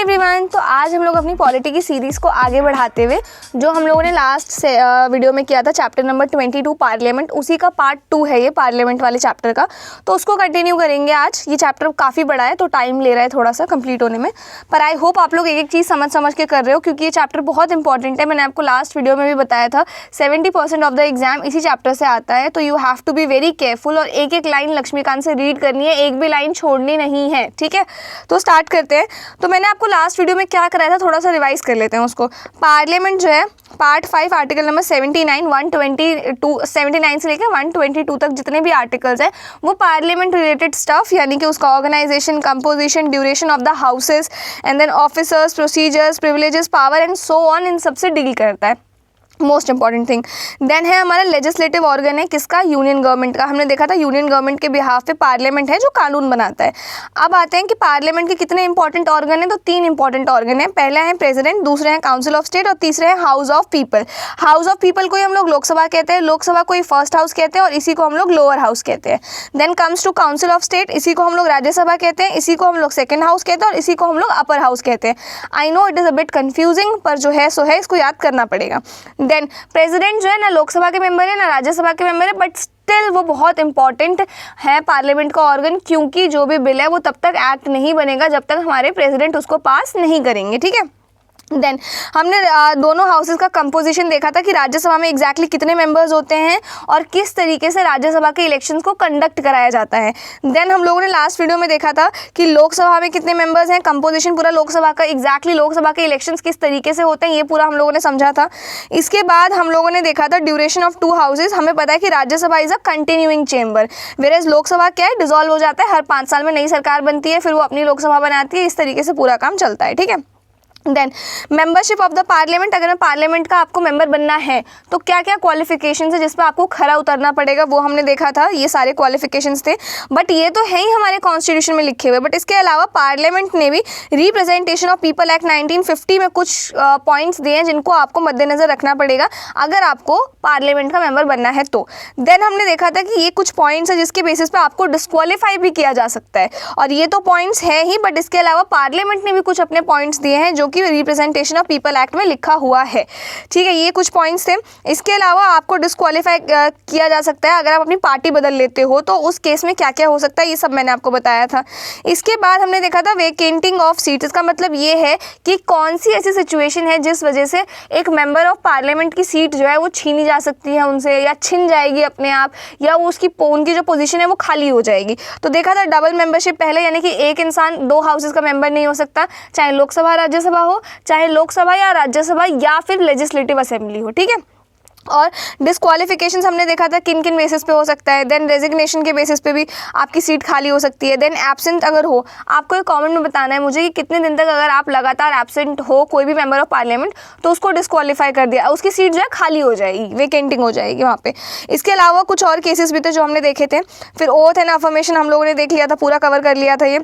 Everyone, तो आज हम लोग अपनी पॉलिटी की सीरीज़ को आगे बढ़ाते हुए जो हम लोगों ने लास्ट से वीडियो में किया था चैप्टर नंबर 22 पार्लियामेंट, उसी का पार्ट 2 है ये पार्लियामेंट वाले चैप्टर का। तो उसको कंटिन्यू करेंगे आज। ये चैप्टर काफ़ी बड़ा है तो टाइम ले रहा है थोड़ा सा कंप्लीट होने में, पर आई होप आप लोग एक एक चीज़ समझ के कर रहे हो, क्योंकि ये चैप्टर बहुत इंपॉर्टेंट है। मैंने आपको लास्ट वीडियो में भी बताया था 70% ऑफ द एग्जाम इसी चैप्टर से आता है, तो you have to be very careful और एक एक लाइन लक्ष्मीकांत से रीड करनी है, एक भी लाइन छोड़नी नहीं है। ठीक है, तो स्टार्ट करते हैं। तो मैंने आपको लास्ट वीडियो में क्या कराया था, थोड़ा सा रिवाइज कर लेते हैं उसको। पार्लियामेंट जो है पार्ट 5 आर्टिकल नंबर 79 122 79 से लेकर 122 तक जितने भी आर्टिकल्स हैं वो पार्लियामेंट रिलेटेड स्टफ, यानी कि उसका organisation, composition, duration of the houses and then officers, procedures, privileges, power and so on, इन सबसे डील करता है। Most important thing. देन है हमारा लेजिस्लेटिव ऑर्गन है, किसका? यूनियन गवर्नमेंट का। हमने देखा था यूनियन गवर्नमेंट के बिहाफ पे पार्लियामेंट है जो कानून बनाता है। अब आते हैं कि पार्लियामेंट के कितने इंपॉर्टेंट ऑर्गन है, तो 3 इंपॉर्टेंट ऑर्गन है। पहला है प्रेसिडेंट, दूसरे हैं काउंसिल ऑफ स्टेट और तीसरे हैं house of people. House of people को ही हम लोग लोकसभा कहते हैं, लोकसभा को ही फर्स्ट हाउस कहते हैं और इसी को हम लोग लोअर हाउस कहते हैं। Then comes to council of state, इसी को हम लोग राज्यसभा कहते हैं, इसी को हम लोग सेकेंड हाउस कहते हैं और इसी को हम लोग अपर हाउस कहते हैं। I know it is a bit confusing, पर जो है सो है, इसको याद करना पड़ेगा। देन प्रेसिडेंट जो है ना लोकसभा के मेंबर है ना राज्यसभा के मेंबर है, बट स्टिल वो बहुत इंपॉर्टेंट है पार्लियामेंट का ऑर्गन, क्योंकि जो भी बिल है वो तब तक एक्ट नहीं बनेगा जब तक हमारे प्रेसिडेंट उसको पास नहीं करेंगे। ठीक है, देन हमने दोनों हाउसेस का कंपोजिशन देखा था कि राज्यसभा में एग्जैक्टली कितने मेंबर्स होते हैं और किस तरीके से राज्यसभा के इलेक्शंस को कंडक्ट कराया जाता है। देन हम लोगों ने लास्ट वीडियो में देखा था कि लोकसभा में कितने मेंबर्स हैं, कंपोजिशन पूरा लोकसभा का, एग्जैक्टली लोकसभा के इलेक्शंस किस तरीके से होते हैं, ये पूरा हम लोगों ने समझा था। इसके बाद हम लोगों ने देखा था ड्यूरेशन ऑफ 2 हाउसेज। हमें पता है कि Rajya Sabha is a continuing chamber, whereas Lok Sabha क्या है, डिसॉल्व हो जाता है, हर 5 साल में नई सरकार बनती है, फिर वो अपनी लोकसभा बनाती है, इस तरीके से पूरा काम चलता है। ठीक है, then membership of the parliament. अगर पार्लियामेंट का आपको मेंबर बनना है तो क्या क्या क्वालिफिकेशंस है जिस पर आपको खरा उतरना पड़ेगा, वो हमने देखा था। ये सारे क्वालिफिकेशंस थे, बट ये तो है ही हमारे कॉन्स्टिट्यूशन में लिखे हुए। बट इसके अलावा पार्लियामेंट ने भी रिप्रेजेंटेशन ऑफ पीपल एक्ट 1950 में कुछ पॉइंट्स दिए हैं जिनको आपको मद्देनजर रखना पड़ेगा अगर आपको पार्लियामेंट का मेंबर बनना है तो। देन हमने देखा था कि ये कुछ पॉइंट्स है जिसके बेसिस पे आपको डिस्क्वालीफाई भी किया जा सकता है, और ये तो पॉइंट्स है ही, बट इसके अलावा पार्लियामेंट ने भी कुछ अपने पॉइंट्स दिए हैं जो कि रिप्रेजेंटेशन ऑफ पीपल एक्ट में लिखा हुआ है। ठीक है, ये कुछ पॉइंट्स थे। इसके अलावा आपको डिस्क्वालीफाई किया जा सकता है अगर आप अपनी पार्टी बदल लेते हो, तो उस केस में क्या क्या हो सकता है ये सब मैंने आपको बताया था। इसके बाद हमने देखा था वेकेंटिंग ऑफ सीट। इसका मतलब ये है कि कौन सी ऐसी सिचुएशन है जिस वजह से एक मेंबर ऑफ पार्लियामेंट की सीट जो है वो छीनी जा सकती है उनसे, या छिन जाएगी अपने आप, या वो उनकी जो पोजीशन है वो खाली हो जाएगी। तो देखा था डबल मेंबरशिप पहले, यानी कि एक इंसान 2 हाउसेज का मेंबर नहीं हो सकता, चाहे लोकसभा राज्यसभा हो, चाहे लोकसभा या राज्यसभा या फिर लेजिस्लेटिव असेंबली हो। ठीक है, और डिस्क्वालिफिकेशंस हमने देखा था किन किन बेसिस पे हो सकता है। देन रेजिग्नेशन के बेसिस पे भी आपकी सीट खाली हो सकती है। देन एब्सेंट अगर हो, आपको एक कमेंट में बताना है मुझे कि कितने दिन तक अगर आप लगातार एब्सेंट हो कोई भी मेंबर ऑफ पार्लियामेंट, तो उसको डिस्क्वालीफाई कर दिया, उसकी सीट जो है खाली हो जाएगी, वेकेंटिंग हो जाएगी वहाँ पे। इसके अलावा कुछ और केसेस भी थे जो हमने देखे थे। फिर ओथ एंड अफर्मेशन हम लोगों ने देख लिया था, पूरा कवर कर लिया था ये।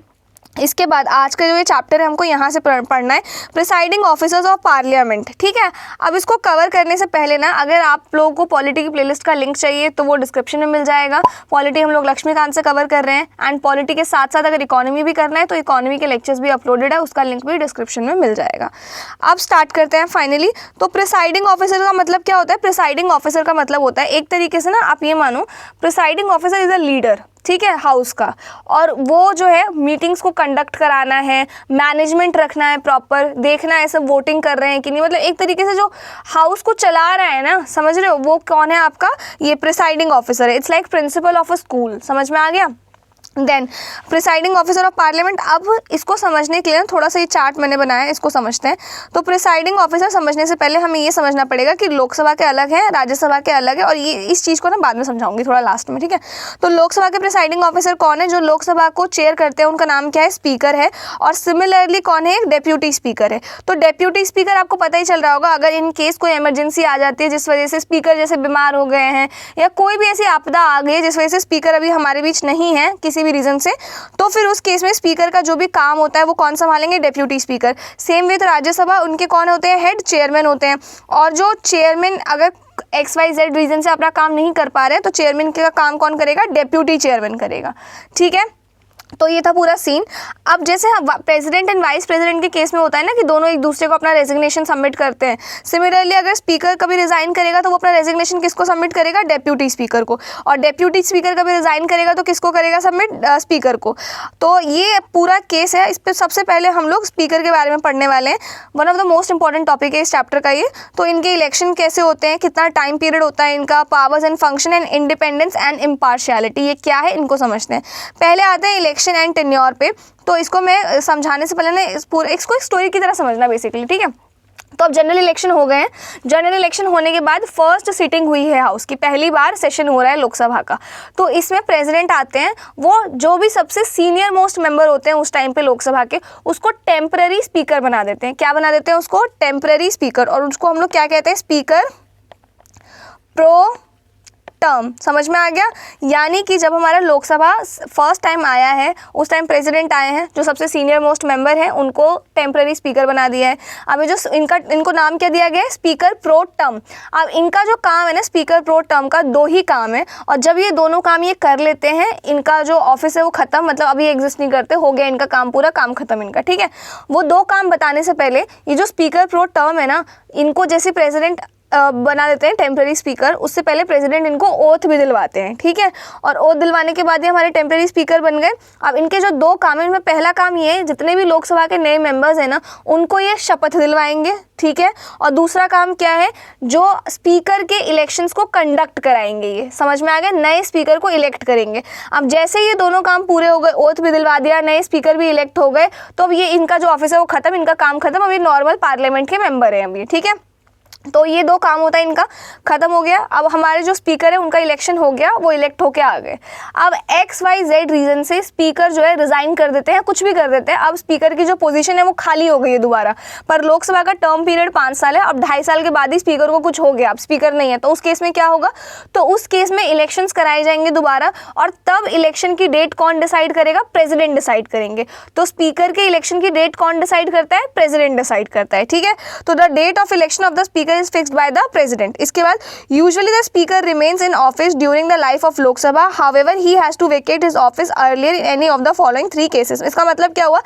इसके बाद आज का जो ये चैप्टर है हमको यहाँ से पढ़ना है, प्रिसाइडिंग ऑफिसर्स ऑफ पार्लियामेंट। ठीक है, अब इसको कवर करने से पहले ना, अगर आप लोगों को पॉलिटी की प्लेलिस्ट का लिंक चाहिए तो वो डिस्क्रिप्शन में मिल जाएगा। पॉलिटी हम लोग लक्ष्मीकांत से कवर कर रहे हैं, एंड पॉलिटी के साथ साथ अगर इकोनॉमी भी करना है तो इकोनॉमी के लेक्चर्स भी अपलोडेड है, उसका लिंक भी डिस्क्रिप्शन में मिल जाएगा। अब स्टार्ट करते हैं फाइनली। तो प्रिसाइडिंग ऑफिसर का मतलब क्या होता है? प्रिसाइडिंग ऑफिसर का मतलब होता है एक तरीके से ना, आप ये मानो presiding officer is a leader, ठीक है, हाउस का, और वो जो है मीटिंग्स को कंडक्ट कराना है, मैनेजमेंट रखना है, प्रॉपर देखना है सब वोटिंग कर रहे हैं कि नहीं, मतलब एक तरीके से जो हाउस को चला रहा है ना, समझ रहे हो, वो कौन है आपका? ये प्रिसाइडिंग ऑफिसर है। It's like principal of a school, समझ में आ गया? Then presiding officer of parliament. अब इसको समझने के लिए थोड़ा सा ये चार्ट मैंने बनाया है, इसको समझते हैं। तो प्रिसाइडिंग ऑफिसर समझने से पहले हमें ये समझना पड़ेगा कि लोकसभा के अलग है, राज्यसभा के अलग है, और ये इस चीज़ को ना बाद में समझाऊंगी थोड़ा लास्ट में। ठीक है, तो लोकसभा के प्रिसाइडिंग ऑफिसर कौन है? जो लोकसभा को चेयर करते हैं उनका नाम क्या है? स्पीकर है। और सिमिलरली कौन है? एक डेप्यूटी स्पीकर है। तो डेप्यूटी स्पीकर आपको पता ही चल रहा होगा, अगर इन केस कोई इमरजेंसी आ जाती है जिस वजह से स्पीकर जैसे बीमार हो गए हैं, या कोई भी ऐसी आपदा आ गई है जिस वजह से स्पीकर अभी हमारे बीच नहीं है किसी भी रीज़न से, तो फिर उस केस में स्पीकर का जो भी काम होता है वो कौन संभालेंगे? Deputy speaker. Same with Rajya Sabha, उनके कौन होते हैं? हेड, चेयरमैन होते हैं। और जो चेयरमैन अगर XYZ रीजन से अपना काम नहीं कर पा रहे हैं तो चेयरमैन का काम कौन करेगा? डेप्यूटी चेयरमैन करेगा। ठीक है, तो ये था पूरा सीन। अब जैसे प्रेसिडेंट एंड वाइस प्रेसिडेंट के केस में होता है ना कि दोनों एक दूसरे को अपना रेजिग्नेशन सबमिट करते हैं। सिमिलरली अगर स्पीकर कभी रिजाइन करेगा तो वो अपना रेजिग्नेशन किसको सबमिट करेगा, डेप्यूटी स्पीकर को, और डेप्यूटी स्पीकर कभी रिजाइन करेगा तो किसको करेगा सबमिट, स्पीकर को। तो ये पूरा केस है। इस पर सबसे पहले हम लोग स्पीकर के बारे में पढ़ने वाले हैं। One of the most important topic है इस चैप्टर का ये। तो इनके इलेक्शन कैसे होते हैं, कितना टाइम पीरियड होता है इनका, powers and function and independence and impartiality, ये क्या है इनको समझते हैं। पहले आते हैं इलेक्शन एंड टेन्योर पे। तो इसको मैं समझाने से पहले ना इसको एक स्टोरी की तरह समझना बेसिकली, ठीक है। तो अब जनरल इलेक्शन हो गए हैं। जनरल इलेक्शन होने के बाद फर्स्ट सिटिंग हुई है हाउस की, पहली बार सेशन हो रहा है लोकसभा का। तो इसमें प्रेसिडेंट आते हैं, वो जो भी सबसे सीनियर मोस्ट मेंबर होते हैं उस टाइम पे लोकसभा के, उसको टेम्पररी स्पीकर बना देते हैं। क्या बना देते हैं उसको, टेम्पररी स्पीकर। और उसको हम लोग क्या कहते हैं, स्पीकर प्रो टर्म। समझ में आ गया। यानी कि जब हमारा लोकसभा फर्स्ट टाइम आया है उस टाइम प्रेसिडेंट आए हैं, जो सबसे सीनियर मोस्ट मेंबर हैं उनको टेम्पररी स्पीकर बना दिया है। अब ये जो इनको नाम क्या दिया गया है, स्पीकर प्रो टर्म। अब इनका जो काम है ना स्पीकर प्रो टर्म का, दो ही काम है। और जब ये दोनों काम ये कर लेते हैं, इनका जो ऑफिस है वो खत्म, मतलब अभी एग्जिस्ट नहीं करते, हो गया इनका काम पूरा, काम खत्म इनका, ठीक है। वो दो काम बताने से पहले ये जो स्पीकर प्रो टर्म है ना, इनको जैसे प्रेसिडेंट बना देते हैं टेम्पररी स्पीकर, उससे पहले प्रेसिडेंट इनको ओथ भी दिलवाते हैं, ठीक है। और ओथ दिलवाने के बाद ये हमारे टेम्पररी स्पीकर बन गए। अब इनके जो दो काम है, इनमें पहला काम ये है, जितने भी लोकसभा के नए मेंबर्स हैं ना उनको ये शपथ दिलवाएंगे, ठीक है। और दूसरा काम क्या है, जो स्पीकर के इलेक्शंस को कंडक्ट कराएंगे। ये समझ में आ गया, नए स्पीकर को इलेक्ट करेंगे। अब जैसे ये दोनों काम पूरे हो गए, ओथ भी दिलवा दिया, नए स्पीकर भी इलेक्ट हो गए, तो अब ये इनका जो ऑफिस है वो खत्म, इनका काम खत्म। अब ये नॉर्मल पार्लियामेंट के मेंबर हैं अभी, ठीक है। तो ये दो काम होता है इनका, खत्म हो गया। अब हमारे जो स्पीकर है उनका इलेक्शन हो गया, वो इलेक्ट होके आ गए। अब XYZ रीजन से स्पीकर जो है रिजाइन कर देते हैं, कुछ भी कर देते हैं। अब स्पीकर की जो पोजीशन है वो खाली हो गई है दोबारा। पर लोकसभा का टर्म पीरियड 5 साल है। अब 2.5 साल के बाद ही स्पीकर को कुछ हो गया, अब स्पीकर नहीं है, तो उस केस में क्या होगा, तो उस केस में इलेक्शंस कराए जाएंगे दोबारा। और तब इलेक्शन की डेट कौन डिसाइड करेगा, प्रेसिडेंट डिसाइड करेंगे। तो स्पीकर के इलेक्शन की डेट कौन डिसाइड करता है, प्रेसिडेंट डिसाइड करता है, ठीक है। तो the date of election of the speaker is fixed by the president. इसके बाद usually the speaker remains in office during the life of Lok Sabha. However, he has to vacate his office earlier in any of the following 3 cases. इसका मतलब क्या हुआ,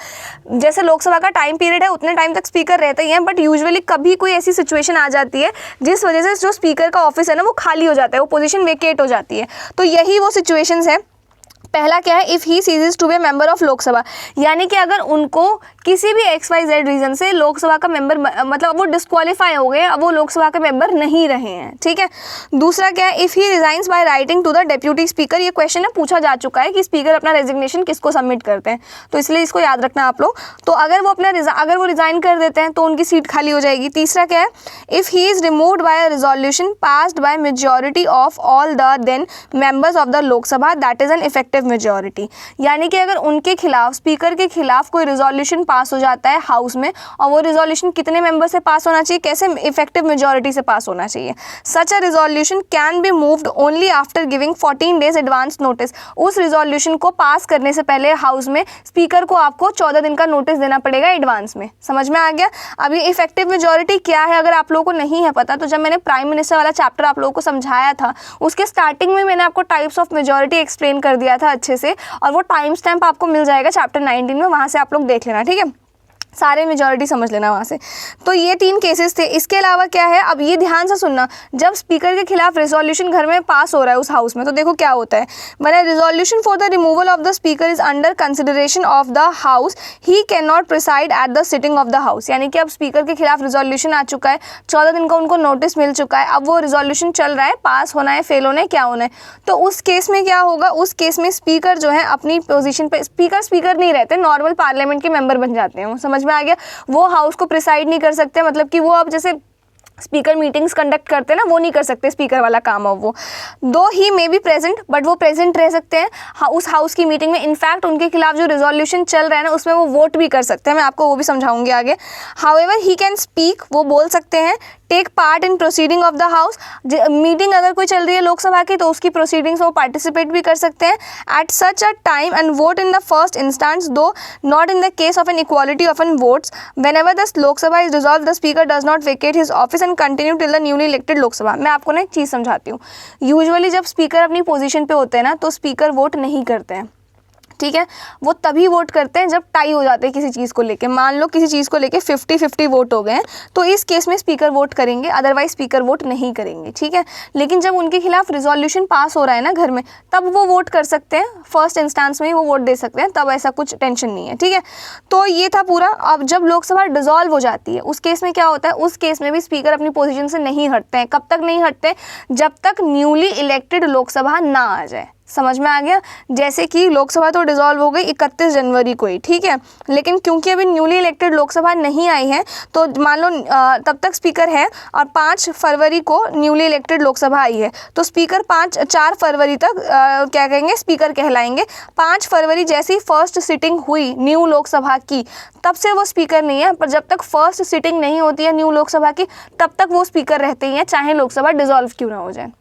जैसे लोकसभा का time period है उतने टाइम तक स्पीकर रहते ही हैं, बट यूजुअली कभी कोई ऐसी सिचुएशन आ जाती है जिस वजह से जो स्पीकर का ऑफिस है ना वो खाली हो जाता है, वो पोजीशन वेकेट हो जाती है। तो यही वो सिचुएशंस है। पहला क्या है, if he ceases to be member of Lok Sabha, यानी कि अगर उनको किसी भी XYZ रीजन से लोकसभा का मेंबर, मतलब वो डिस्क्वालीफाई हो गए, अब वो लोकसभा के मेंबर नहीं रहे हैं, ठीक है। दूसरा क्या है, if he resigns by writing to the deputy speaker. ये क्वेश्चन है, पूछा जा चुका है कि स्पीकर अपना रेजिग्नेशन किसको सबमिट करते हैं, तो इसलिए इसको याद रखना आप लोग। तो अगर वो रिजाइन कर देते हैं तो उनकी सीट खाली हो जाएगी। तीसरा क्या है, if he is removed by a resolution passed by majority of all the then members of the Lok Sabha, that is an effective majority. यानी कि अगर उनके खिलाफ, स्पीकर के खिलाफ कोई रिजोल्यूशन पास हो जाता है हाउस में, और वो रिजोल्यूशन कितने मेंबर से पास होना चाहिए, कैसे, इफेक्टिव मेजॉरिटी से पास होना चाहिए। Such a resolution can be moved only after giving 14 days advance notice. उस रिजोल्यूशन को पास करने से पहले हाउस में स्पीकर को आपको 14 दिन का नोटिस देना पड़ेगा एडवांस में। समझ में आ गया। अब ये इफेक्टिव मेजॉरिटी क्या है, अगर आप लोगों को नहीं है पता, तो जब मैंने प्राइम मिनिस्टर वाला चैप्टर आप लोगों को समझाया था, उसके स्टार्टिंग में मैंने आपको टाइप्स ऑफ मेजॉरिटी एक्सप्लेन कर दिया था अच्छे से, और वो टाइम स्टैम्प आपको मिल जाएगा चैप्टर 19 में, वहाँ से आप लोग देख लेना, ठीक है। सारे मेजॉरिटी समझ लेना वहाँ से। तो ये 3 केसेस थे। इसके अलावा क्या है, अब ये ध्यान से सुनना, जब स्पीकर के खिलाफ रिजोल्यूशन घर में पास हो रहा है उस हाउस में, तो देखो क्या होता है, when resolution for the removal of the speaker is under consideration of the house, he can not preside at the sitting of the house. यानी कि अब स्पीकर के खिलाफ रिजोल्यूशन आ चुका है, 14 दिन का उनको नोटिस मिल चुका है, अब वो रिजोल्यूशन चल रहा है, पास होना है, फेल होना है, क्या होना है। तो उस केस में क्या होगा, उस केस में स्पीकर जो है अपनी पोजीशन पे, स्पीकर नहीं रहते, नॉर्मल पार्लियामेंट के मेंबर बन जाते हैं। समझ में आ गया। वो हाउस को प्रिसाइड नहीं कर सकते, मतलब कि वो अब जैसे स्पीकर मीटिंग्स कंडक्ट करते हैं ना, वो नहीं कर सकते, स्पीकर वाला काम है वो। दो ही मे बी प्रेजेंट, बट वो प्रेजेंट रह सकते हैं उस हाउस की मीटिंग में। इनफैक्ट उनके खिलाफ जो रिजोल्यूशन चल रहा है ना उसमें वो वोट भी कर सकते हैं, मैं आपको वो भी समझाऊंगी आगे। हाउएवर ही कैन स्पीक, वो बोल सकते हैं। Take part in proceeding of the house, meeting अगर कोई चल रही है लोकसभा की तो उसकी प्रोसीडिंग्स वो पार्टिसिपेट भी कर सकते हैं। At such a time and vote in the first instance, though not in the case of an equality of an votes. Whenever the Lok Sabha is dissolved the speaker does not vacate his office and continue till the newly elected Lok Sabha. मैं आपको ना एक चीज़ समझाती हूँ। Usually जब speaker अपनी position पे होते हैं ना तो स्पीकर वोट नहीं करते हैं, ठीक है। वो तभी वोट करते हैं जब टाई हो जाते हैं किसी चीज़ को लेके। मान लो किसी चीज़ को लेके 50-50 वोट हो गए हैं, तो इस केस में स्पीकर वोट करेंगे, अदरवाइज स्पीकर वोट नहीं करेंगे, ठीक है। लेकिन जब उनके खिलाफ रिजोल्यूशन पास हो रहा है ना घर में, तब वो वोट कर सकते हैं, फर्स्ट इंस्टेंस में ही वो वोट दे सकते हैं, तब ऐसा कुछ टेंशन नहीं है, ठीक है। तो ये था पूरा। अब जब लोकसभा डिसॉल्व हो जाती है, उस केस में क्या होता है, उस केस में भी स्पीकर अपनी पोजीशन से नहीं हटते हैं। कब तक नहीं हटते? जब तक न्यूली इलेक्टेड लोकसभा ना आ जाए। समझ में आ गया? जैसे कि लोकसभा तो डिसॉल्व हो गई 31 जनवरी को ही, ठीक है, लेकिन क्योंकि अभी न्यूली इलेक्टेड लोकसभा नहीं आई है, तो मान लो तब तक स्पीकर है और 5 फरवरी को न्यूली इलेक्टेड लोकसभा आई है, तो स्पीकर 4 फरवरी तक क्या कहेंगे, स्पीकर कहलाएंगे। 5 फरवरी जैसी फर्स्ट सिटिंग हुई न्यू लोकसभा की, तब से वो स्पीकर नहीं है, पर जब तक फर्स्ट सिटिंग नहीं होती है न्यू लोकसभा की, तब तक वो स्पीकर रहते ही हैं, चाहे लोकसभा डिसॉल्व क्यों ना हो जाए।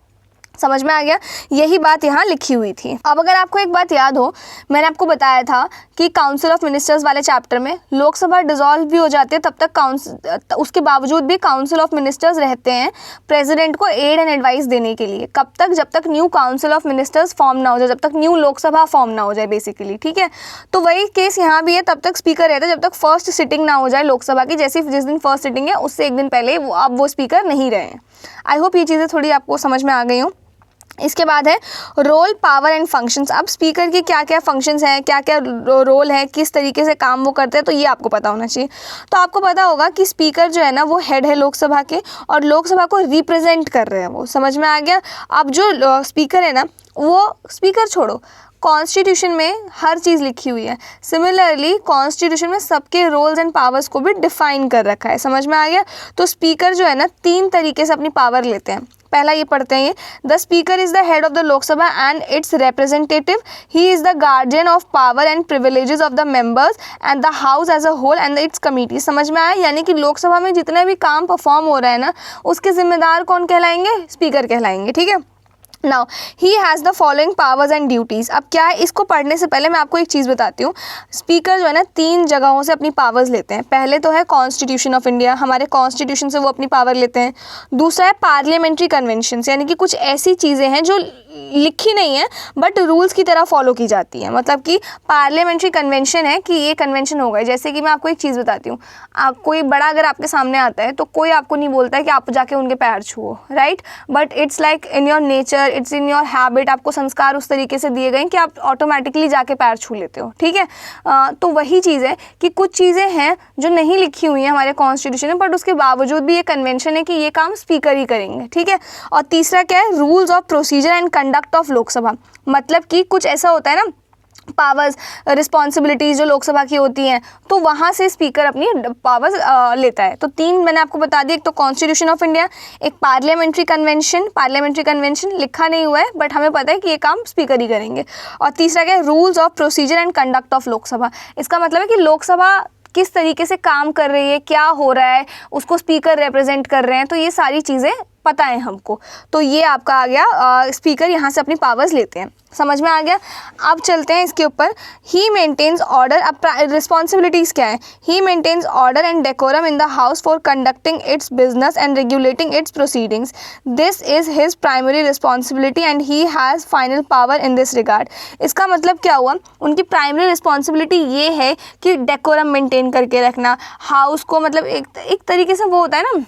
समझ में आ गया? यही बात यहाँ लिखी हुई थी। अब अगर आपको एक बात याद हो, मैंने आपको बताया था कि काउंसिल ऑफ मिनिस्टर्स वाले चैप्टर में लोकसभा डिसॉल्व भी हो जाती है, तब तक उसके बावजूद भी काउंसिल ऑफ मिनिस्टर्स रहते हैं प्रेसिडेंट को एड एंड एडवाइस देने के लिए। कब तक? जब तक new council of ministers form ना हो जाए, जब तक न्यू लोकसभा फॉर्म ना हो जाए बेसिकली, ठीक है। तो वही केस यहाँ भी है, तब तक स्पीकर रहता है जब तक फर्स्ट सिटिंग ना हो जाए लोकसभा की। जैसे जिस दिन फर्स्ट सिटिंग है उससे एक दिन पहले अब वो स्पीकर नहीं रहे हैं। आई होप ये चीज़ें थोड़ी आपको समझ में आ गई हो। इसके बाद है रोल, पावर एंड फंक्शंस। अब स्पीकर के क्या क्या फंक्शंस हैं, क्या क्या रोल है, किस तरीके से काम वो करते हैं, तो ये आपको पता होना चाहिए। तो आपको पता होगा कि स्पीकर जो है ना, वो हेड है लोकसभा के और लोकसभा को रिप्रेजेंट कर रहे हैं वो। समझ में आ गया? अब जो स्पीकर है ना, वो स्पीकर छोड़ो, कॉन्स्टिट्यूशन में हर चीज़ लिखी हुई है। सिमिलरली कॉन्स्टिट्यूशन में सबके रोल्स एंड पावर्स को भी डिफाइन कर रखा है। समझ में आ गया? तो स्पीकर जो है ना, 3 तरीके से अपनी पावर लेते हैं। पहला ये पढ़ते हैं, ये the speaker is the head of the Lok Sabha and its representative. He is the guardian of power and privileges of the members and the house as a whole and its committee. समझ में आया? यानी कि लोकसभा में जितने भी काम परफॉर्म हो रहा है ना, उसके जिम्मेदार कौन कहलाएंगे? स्पीकर कहलाएंगे, ठीक है। Now he has the following powers and duties. अब क्या है, इसको पढ़ने से पहले मैं आपको एक चीज़ बताती हूँ। स्पीकर जो है ना, 3 जगहों से अपनी पावर्स लेते हैं। पहले तो है कॉन्स्टिट्यूशन ऑफ इंडिया, हमारे कॉन्स्टिट्यूशन से वो अपनी पावर लेते हैं। दूसरा है पार्लियामेंट्री कन्वेंशन, यानी कि कुछ ऐसी चीज़ें हैं जो लिखी नहीं है बट रूल्स की तरह फॉलो की जाती है। मतलब कि पार्लियामेंट्री कन्वेंशन है कि ये कन्वेंशन होगा। जैसे कि मैं आपको एक चीज़ बताती हूँ, कोई बड़ा अगर आपके सामने आता है तो कोई आपको नहीं बोलता है कि आप जाके उनके पैर छुओ, right, but it's like in your nature, it's in your habit. आपको संस्कार उस तरीके से दिए गए कि आप ऑटोमेटिकली जाके पैर छू लेते हो, ठीक है। तो वही चीज़ है कि कुछ चीज़ें हैं जो नहीं लिखी हुई हैं हमारे कॉन्स्टिट्यूशन में, बट उसके बावजूद भी ये कन्वेंशन है कि ये काम स्पीकर ही करेंगे, ठीक है। और तीसरा क्या है, rules of procedure and conduct of Lok Sabha. मतलब कि कुछ ऐसा होता है ना, पावर्स, रिस्पॉन्सिबिलिटीज़ जो लोकसभा की होती हैं, तो वहाँ से स्पीकर अपनी पावर्स लेता है। तो 3 मैंने आपको बता दिया, एक तो कॉन्स्टिट्यूशन ऑफ इंडिया, एक पार्लियामेंट्री कन्वेंशन लिखा नहीं हुआ है बट हमें पता है कि ये काम स्पीकर ही करेंगे। और तीसरा क्या है, rules of procedure and conduct of Lok Sabha. इसका मतलब है कि लोकसभा किस तरीके से काम कर रही है, क्या हो रहा है, उसको स्पीकर रिप्रेजेंट कर रहे हैं, तो ये सारी चीज़ें पता है हमको। तो ये आपका आ गया, स्पीकर यहाँ से अपनी पावर्स लेते हैं। समझ में आ गया? अब चलते हैं इसके ऊपर। He maintains order. अब रिस्पॉन्सिबिलिटीज़ क्या है? He maintains order and decorum in the house for conducting its business and regulating its proceedings. This is his primary responsibility and he has final power in this regard. इसका मतलब क्या हुआ? उनकी primary responsibility ये है कि decorum maintain करके रखना हाउस को। मतलब एक तरीके से वो होता है ना,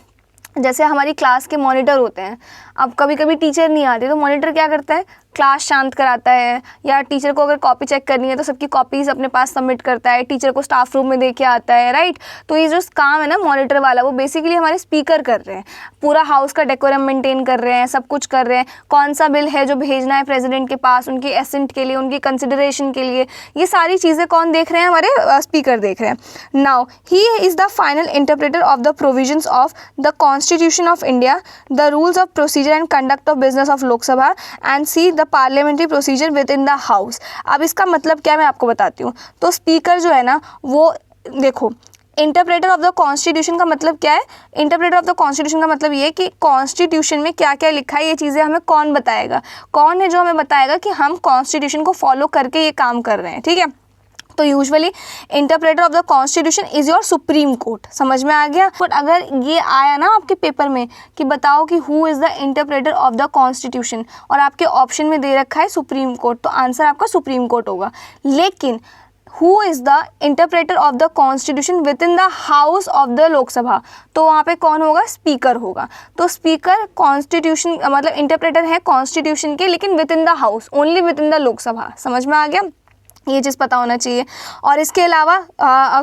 जैसे हमारी क्लास के मॉनिटर होते हैं। अब कभी कभी टीचर नहीं आते तो मॉनिटर क्या करता है, क्लास शांत कराता है, या टीचर को अगर कॉपी चेक करनी है तो सबकी कॉपीज अपने पास सबमिट करता है, टीचर को स्टाफ रूम में दे के आता है, राइट। तो ये जो काम है ना मॉनिटर वाला, वो बेसिकली हमारे स्पीकर कर रहे हैं। पूरा हाउस का डेकोरम मेंटेन कर रहे हैं, सब कुछ कर रहे हैं। कौन सा बिल है जो भेजना है प्रेसिडेंट के पास, उनके एसेंट के लिए, उनकी कंसिडरेशन के लिए, ये सारी चीज़ें कौन देख रहे हैं? हमारे स्पीकर देख रहे हैं। Now he is the final interpreter of the provisions of the constitution of India, the rules of procedure and conduct of business of Lok Sabha and see the parliamentary procedure with in the house. अब इसका मतलब क्या, मैं आपको बताती हूँ। तो speaker जो है ना, वो देखो, इंटरप्रेटर ऑफ द कॉन्स्टिट्यूशन का मतलब क्या है? इंटरप्रेटर ऑफ द कॉन्स्टिट्यूशन का मतलब ये है कि कॉन्स्टिट्यूशन में क्या क्या लिखा है, ये चीज़ें हमें कौन बताएगा? कौन है जो हमें बताएगा कि हम कॉन्स्टिट्यूशन को फॉलो करके ये काम कर रहे हैं, ठीक है। तो usually interpreter of the constitution is your supreme court. समझ में आ गया। बट अगर ये आया ना आपके पेपर में कि बताओ कि who is the interpreter of the constitution और आपके ऑप्शन में दे रखा है सुप्रीम कोर्ट, तो आंसर आपका सुप्रीम कोर्ट होगा। लेकिन who is the interpreter of the constitution with in the house of the Lok Sabha, तो वहाँ पे कौन होगा? स्पीकर होगा। तो स्पीकर कॉन्स्टिट्यूशन मतलब इंटरप्रेटर है कॉन्स्टिट्यूशन के, लेकिन with in the house, only with in the Lok Sabha. समझ में आ गया, ये चीज़ पता होना चाहिए। और इसके अलावा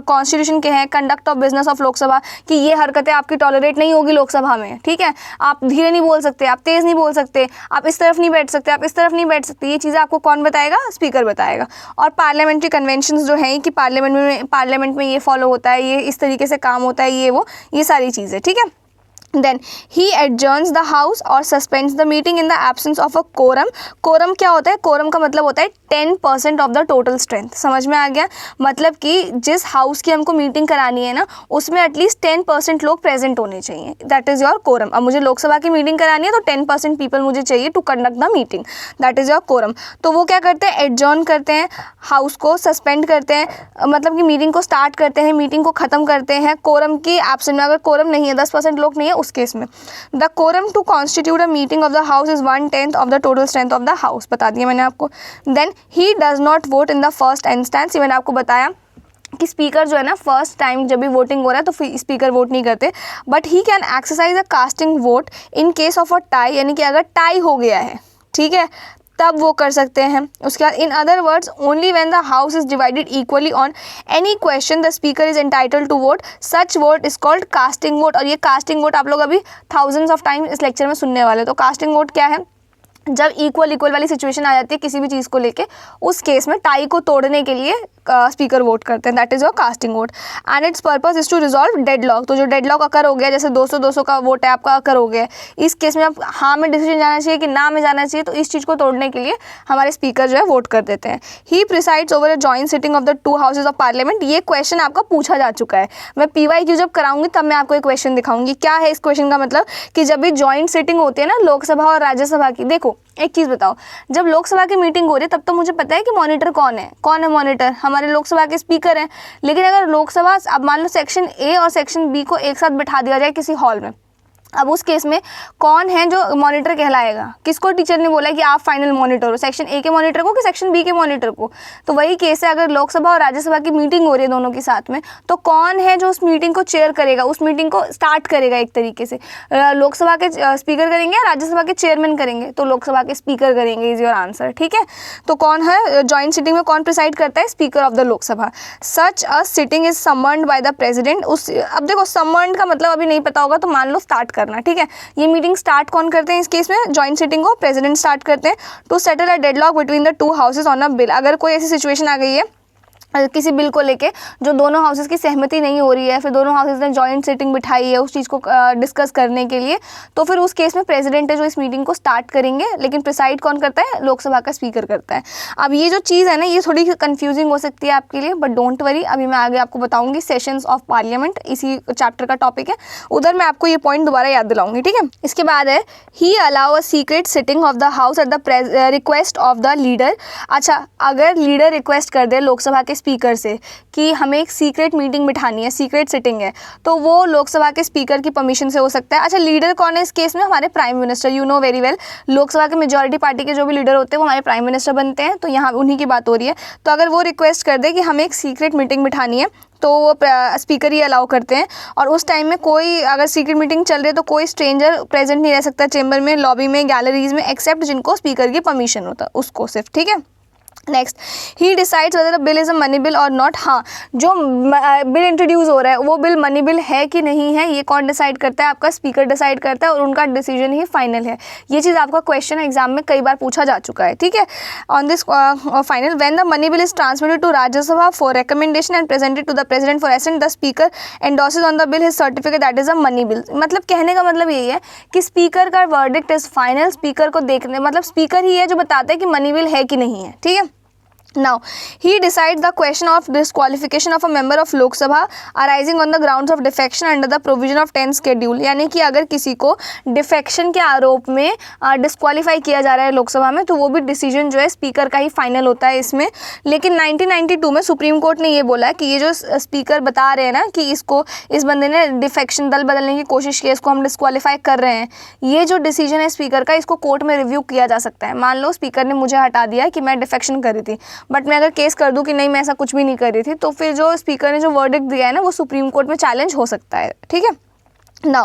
कॉन्स्टिट्यूशन के हैं conduct of business of Lok Sabha, कि ये हरकतें आपकी टॉलरेट नहीं होगी लोकसभा में, ठीक है। आप धीरे नहीं बोल सकते, आप तेज़ नहीं बोल सकते, आप इस तरफ नहीं बैठ सकते, आप इस तरफ नहीं बैठ सकते, ये चीज़ें आपको कौन बताएगा? स्पीकर बताएगा। और पार्लियामेंट्री कन्वेंशंस जो हैं कि पार्लियामेंट में ये फॉलो होता है, ये इस तरीके से काम होता है, ये सारी चीज़ें, ठीक है। Then he adjourns the house और suspends the meeting in the absence of a quorum। quorum क्या होता है? quorum का मतलब होता है 10% ऑफ द टोटल स्ट्रेंथ। समझ में आ गया, मतलब कि जिस हाउस की हमको मीटिंग करानी है ना, उसमें एटलीस्ट 10% लोग प्रेजेंट होने चाहिए, दैट इज़ योर कोरम। अब मुझे लोकसभा की मीटिंग करानी है तो 10% पीपल मुझे चाहिए to conduct the meeting, that is your quorum. तो वो क्या करते हैं? एडजॉर्न करते हैं, हाउस को सस्पेंड करते हैं, मतलब कि मीटिंग को स्टार्ट करते हैं, मीटिंग को ख़त्म करते हैं कोरम की एब्सेंट में। अगर कोरम नहीं है, 10% लोग नहीं है, उस केस में the quorum to constitute a meeting of the house is 1/10 of the total strength of the house, बता दिया मैंने आपको। Then he does not vote in the first instance, मैंने आपको बताया कि स्पीकर जो है ना, फर्स्ट टाइम जब भी वोटिंग हो रहा है तो स्पीकर वोट नहीं करते, but he can exercise a casting vote in case of a tie, यानी कि अगर टाई हो गया है, ठीक है, तब वो कर सकते हैं। उसके बाद in other words only when the house is divided equally on any question the speaker is entitled to vote, such vote is called casting vote. और ये कास्टिंग वोट आप लोग अभी थाउजेंड्स ऑफ टाइम इस लेक्चर में सुनने वाले। तो कास्टिंग वोट क्या है? जब इक्वल वाली सिचुएशन आ जाती है किसी भी चीज़ को लेके, उस केस में टाई को तोड़ने के लिए स्पीकर वोट करते हैं, that is your casting vote. And its purpose is to resolve deadlock. तो जो डेडलॉक अकर हो गया, जैसे 200 का वोट है आपका अकर हो गया, इस केस में अब हाँ में डिसीजन जाना चाहिए कि ना में जाना चाहिए, तो इस चीज़ को तोड़ने के लिए हमारे स्पीकर जो है वोट कर देते हैं। He presides over a joint sitting of the 2 houses of parliament. ये क्वेश्चन आपका पूछा जा चुका है, मैं PYQ जब कराऊंगी तब मैं आपको एक क्वेश्चन दिखाऊंगी। क्या है इस क्वेश्चन का मतलब? कि जब भी जॉइंट सिटिंग होती है ना लोकसभा और राज्यसभा की, देखो एक चीज़ बताओ, जब लोकसभा की मीटिंग हो रही है तब तो मुझे पता है कि मॉनिटर कौन है मॉनिटर? हमारे लोकसभा के स्पीकर हैं। लेकिन अगर लोकसभा, अब मान लो सेक्शन A और सेक्शन B को एक साथ बिठा दिया जाए किसी हॉल में, अब उस केस में कौन है जो मॉनिटर कहलाएगा? किसको टीचर ने बोला कि आप फाइनल मॉनिटर हो? सेक्शन A के मॉनिटर को कि सेक्शन B के मॉनिटर को? तो वही केस है, अगर लोकसभा और राज्यसभा की मीटिंग हो रही है दोनों के साथ में, तो कौन है जो उस मीटिंग को चेयर करेगा, उस मीटिंग को स्टार्ट करेगा? एक तरीके से लोकसभा के स्पीकर करेंगे या राज्यसभा के चेयरमैन करेंगे? तो लोकसभा के स्पीकर करेंगे, इज योर आंसर, ठीक है। तो कौन है जॉइंट सिटिंग में कौन प्रिसाइड करता है? Speaker of the Lok Sabha. Such a sitting is summoned by the president. अब देखो समन्ड का मतलब अभी नहीं पता होगा, तो मान लो स्टार्ट करना, ठीक है। ये मीटिंग स्टार्ट कौन करते हैं इस केस में? जॉइंट सिटिंग को प्रेसिडेंट स्टार्ट करते हैं। To settle a deadlock between the 2 houses on a bill. अगर कोई ऐसी सिचुएशन आ गई है किसी बिल को लेके जो दोनों हाउसेस की सहमति नहीं हो रही है, फिर दोनों हाउसेस ने जॉइंट सिटिंग बिठाई है उस चीज़ को डिस्कस करने के लिए, तो फिर उस केस में प्रेसिडेंट है जो इस मीटिंग को स्टार्ट करेंगे, लेकिन प्रिसाइड कौन करता है? लोकसभा का स्पीकर करता है। अब ये जो चीज़ है ना, ये थोड़ी कंफ्यूजिंग हो सकती है आपके लिए, बट डोंट वरी, अभी मैं आगे आपको बताऊंगी। सेशंस ऑफ पार्लियामेंट इसी चैप्टर का टॉपिक है, उधर मैं आपको ये पॉइंट दोबारा याद दिलाऊंगी, ठीक है। इसके बाद है he allow a secret sitting of the house at the request of the leader. अच्छा, अगर लीडर रिक्वेस्ट कर दे लोकसभा के स्पीकर से कि हमें एक सीक्रेट मीटिंग बिठानी है, सीक्रेट सिटिंग है, तो वो लोकसभा के स्पीकर की परमिशन से हो सकता है। अच्छा, लीडर कौन है इस केस में? हमारे prime minister. You know very well, Lok Sabha के मेजॉरिटी पार्टी के जो भी लीडर होते हैं वो हमारे प्राइम मिनिस्टर बनते हैं, तो यहाँ उन्हीं की बात हो रही है। तो अगर वो रिक्वेस्ट कर दे कि हमें एक सीक्रेट मीटिंग बिठानी है, तो वो स्पीकर ही अलाउ करते हैं। और उस टाइम में कोई, अगर सीक्रेट मीटिंग चल रही है तो कोई स्ट्रेंजर प्रेजेंट नहीं रह सकता चेंबर में, लॉबी में, गैलरीज में, एक्सेप्ट जिनको स्पीकर की परमिशन होता है उसको सिर्फ, ठीक है। Next, he decides whether a bill is a money bill और नॉट। हाँ, जो बिल इंट्रोड्यूस हो रहा है वो बिल मनी बिल है कि नहीं है, ये कौन डिसाइड करता है? आपका स्पीकर डिसाइड करता है, और उनका डिसीजन ही फाइनल है। ये चीज़ आपका क्वेश्चन एग्जाम में कई बार पूछा जा चुका है, ठीक है। On this final, when the money bill is transmitted to Rajya Sabha for recommendation and presented to the president for assent, the speaker endorses on the bill his certificate that is a money bill. मतलब कहने का मतलब यही है कि speaker का verdict is final. Speaker को देखने, मतलब स्पीकर ही है जो बताता है कि मनी बिल है कि नहीं है, ठीक है। Now, he decides the question of disqualification of a member of Lok Sabha arising on the grounds of defection under the provision of 10th schedule। यानी कि अगर किसी को डिफेक्शन के आरोप में डिस्क्वालीफाई किया जा रहा है लोकसभा में, तो वो भी डिसीजन जो है स्पीकर का ही फाइनल होता है इसमें। लेकिन 1992 में सुप्रीम कोर्ट ने ये बोला कि ये जो स्पीकर बता रहे हैं ना कि इसको, इस बंदे ने डिफेक्शन, दल बदलने की कोशिश की, इसको हम डिस्क्वालीफाई कर रहे हैं, ये जो डिसीजन है स्पीकर का, इसको कोर्ट में रिव्यू किया जा सकता है। मान लो स्पीकर ने मुझे हटा दिया कि मैं डिफेक्शन कर रही थी, बट मैं अगर केस कर दूं कि नहीं मैं ऐसा कुछ भी नहीं कर रही थी, तो फिर जो स्पीकर ने जो वर्डिक्ट दिया है ना, वो सुप्रीम कोर्ट में चैलेंज हो सकता है। ठीक है। Now,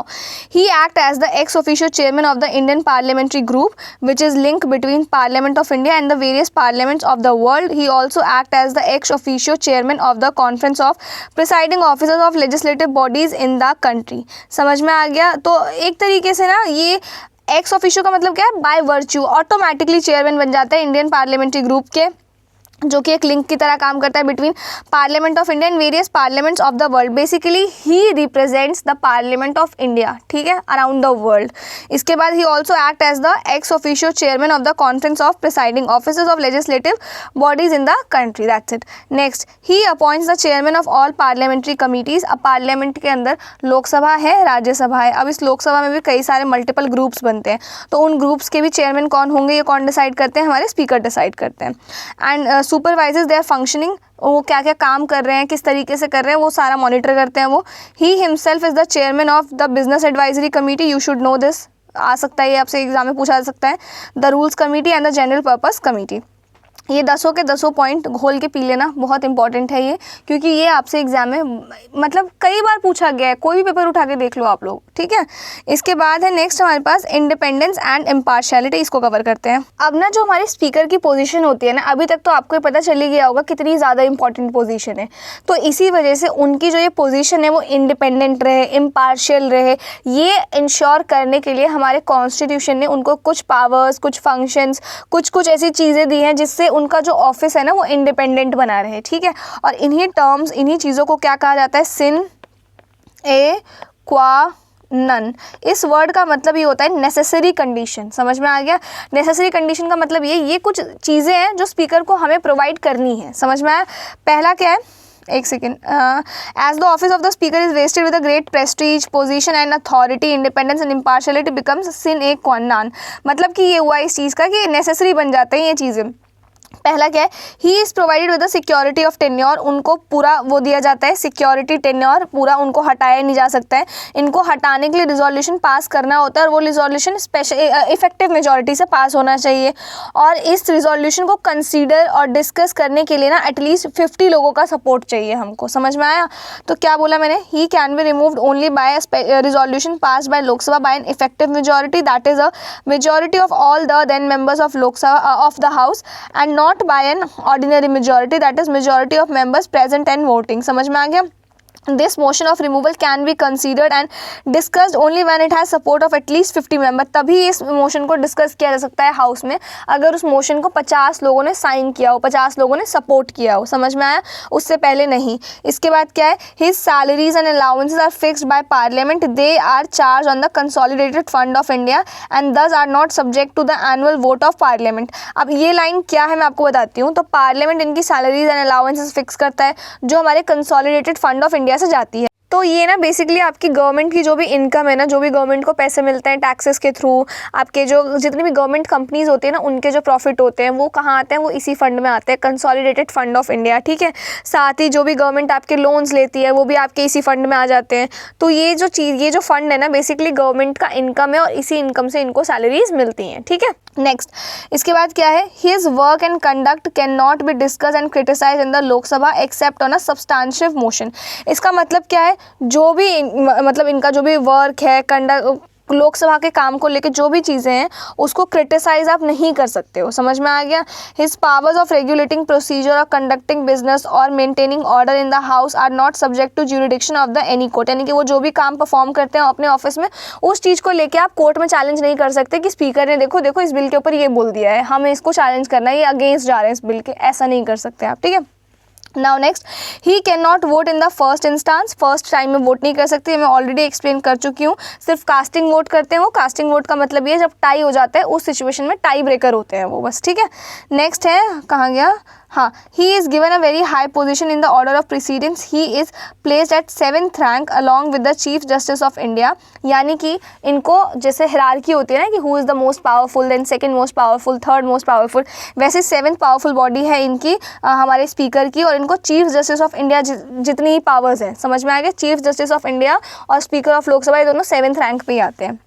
he act as the ex officio chairman of the Indian parliamentary group, which is link between Parliament of India and the various parliaments of the world. He also act as the ex officio chairman of the conference of presiding officers of legislative bodies in the country। समझ में आ गया? तो एक तरीके से ना ये एक्स ऑफिशियो का मतलब क्या है? बाय वर्च्यू ऑटोमेटिकली चेयरमैन बन जाता है इंडियन पार्लियामेंट्री ग्रुप के, जो कि एक लिंक की तरह काम करता है between parliament of India and various parliaments of the world. Basically he represents the parliament of India, ठीक है, अराउंड द वर्ल्ड। इसके बाद he also act as the ex officio chairman of the conference of presiding officers of legislative bodies in the country. That's it. Next, he appoints the chairman of all parliamentary committees. अब parliament के अंदर लोकसभा है, राज्यसभा है। अब इस लोकसभा में भी कई सारे मल्टीपल ग्रुप्स बनते हैं, तो उन ग्रुप्स के भी चेयरमैन कौन होंगे, ये कौन डिसाइड करते हैं? हमारे स्पीकर डिसाइड करते हैं। एंड सुपरवाइजेस देयर फंक्शनिंग, वो क्या क्या काम कर रहे हैं, किस तरीके से कर रहे हैं, वो सारा मॉनिटर करते हैं वो। He himself is the chairman of the business advisory committee. You should know this, आ सकता है ये आपसे एग्जाम में पूछा जा सकता है। The rules committee and the general purpose committee. ये 10 के 10 पॉइंट घोल के पी लेना, बहुत इंपॉर्टेंट है ये, क्योंकि ये आपसे एग्जाम में मतलब कई बार पूछा गया है, कोई भी पेपर उठा के देख लो आप लोग। ठीक है। इसके बाद है नेक्स्ट हमारे पास इंडिपेंडेंस एंड इम्पार्शियलिटी, इसको कवर करते हैं। अब ना जो हमारे स्पीकर की पोजीशन होती है ना, अभी तक तो आपको पता चल ही गया होगा कितनी ज़्यादा इंपॉर्टेंट पोजीशन है, तो इसी वजह से उनकी जो ये पोजीशन है वो इंडिपेंडेंट रहे, इम्पार्शियल रहे। ये इंश्योर करने के लिए हमारे कॉन्स्टिट्यूशन ने उनको कुछ पावर्स, कुछ फंक्शंस, कुछ ऐसी चीज़ें दी हैं जिससे उनका जो ऑफिस है ना वो इंडिपेंडेंट बना रहे। ठीक है। और इन्हीं टर्म्स, इन्हीं चीज़ों को क्या कहा जाता है? सिन ए क्वा नन। इस वर्ड का मतलब ये होता है नेसेसरी कंडीशन। समझ में आ गया? नेसेसरी कंडीशन का मतलब ये कुछ चीज़ें हैं जो स्पीकर को हमें प्रोवाइड करनी है। समझ में आया? पहला क्या है? एक second. As the office of the speaker is vested with a great prestige, position and authority, independence and impartiality becomes sine qua non. मतलब कि ये हुआ इस चीज़ का कि नेसेसरी बन जाते हैं ये चीज़ें। पहला क्या है? He is provided with the security of tenure. उनको पूरा वो दिया जाता है सिक्योरिटी, टेन्योर पूरा उनको हटाया नहीं जा सकता है। इनको हटाने के लिए रिजोल्यूशन पास करना होता है और वो रिजोल्यूशन स्पेशल इफेक्टिव मेजॉरिटी से पास होना चाहिए। और इस रिजोल्यूशन को कंसीडर और डिस्कस करने के लिए ना एटलीस्ट 50 लोगों का सपोर्ट चाहिए हमको। समझ में आया? तो क्या बोला मैंने? He can be removed only by resolution pass by Lok Sabha by an effective majority, that is a majority of all the then members of Lok Sabha of the house and not by an ordinary majority, that is majority of members present and voting। समझ में आ गया? This motion of removal can be considered and discussed only when it has support of at least 50 members। तभी इस motion को discuss किया जा सकता है हाउस में अगर उस मोशन को 50 लोगों ने साइन किया हो, 50 लोगों ने सपोर्ट किया हो। समझ में आया? उससे पहले नहीं। इसके बाद क्या है? His salaries and allowances are fixed by parliament, they are charged on the consolidated fund of India and thus are not subject to the annual vote of parliament। अब ये लाइन क्या है मैं आपको बताती हूँ। तो पार्लियामेंट इनकी सैलरीज एंड अलाउंसेस फिक्स करता है जो हमारे कंसोलिडेटेड फंड ऑफ इंडिया से जाती है। तो ये ना बेसिकली आपकी गवर्नमेंट की जो भी इनकम है ना, जो भी गवर्नमेंट को पैसे मिलते हैं टैक्सेस के थ्रू, आपके जो जितनी भी गवर्नमेंट कंपनीज होती है ना, उनके जो प्रॉफिट होते हैं वो कहाँ आते हैं? वो इसी फंड में आते हैं, कंसोलिडेटेड फंड ऑफ इंडिया। ठीक है। साथ ही जो भी गवर्नमेंट आपके लोन्स लेती है वो भी आपके इसी फंड में आ जाते हैं। तो ये जो चीज़, ये जो फंड है ना, बेसिकली गवर्नमेंट का इनकम है और इसी इनकम से इनको सैलरीज मिलती हैं। ठीक है। नेक्स्ट, इसके बाद क्या है? His work and conduct can not be discuss and criticise in the Lok Sabha except on a substantive motion. इसका मतलब क्या है? जो भी मतलब इनका जो भी वर्क है, कंडक्ट, लोकसभा के काम को लेकर जो भी चीज़ें हैं उसको क्रिटिसाइज आप नहीं कर सकते हो। समझ में आ गया? His powers of regulating procedure और कंडक्टिंग बिजनेस और maintaining order in the house are not subject to jurisdiction of the any court. यानी कि वो जो भी काम परफॉर्म करते हैं अपने ऑफिस में, उस चीज़ को लेकर आप कोर्ट में चैलेंज नहीं कर सकते कि स्पीकर ने देखो इस बिल के ऊपर ये बोल दिया है, हमें इसको चैलेंज करना है, ये अगेंस्ट जा रहे हैं इस बिल के। ऐसा नहीं कर सकते आप। ठीक है। Now next, he can not vote in the first instance. First time में वोट नहीं कर सकते, मैं ऑलरेडी एक्सप्लेन कर चुकी हूँ। सिर्फ कास्टिंग वोट करते हैं वो। कास्टिंग वोट का मतलब ये जब टाई हो जाता है उस सिचुएशन में टाई ब्रेकर होते हैं वो, बस। ठीक है। नेक्स्ट है, कहाँ गया? हाँ, he is given a very high position in the order of precedence, he is placed at 7th rank along with the chief justice of India. यानी कि इनको जैसे हिरार्की होती है ना कि who is the most powerful, then second most powerful, third most powerful, वैसे 7th powerful body है इनकी हमारे स्पीकर की, और इनको चीफ जस्टिस ऑफ इंडिया जितनी ही पावर्स हैं, समझ में आ गया, चीफ जस्टिस ऑफ इंडिया और स्पीकर ऑफ लोकसभा ये दोनों 7th रैंक पे ही आते हैं।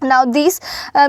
Now this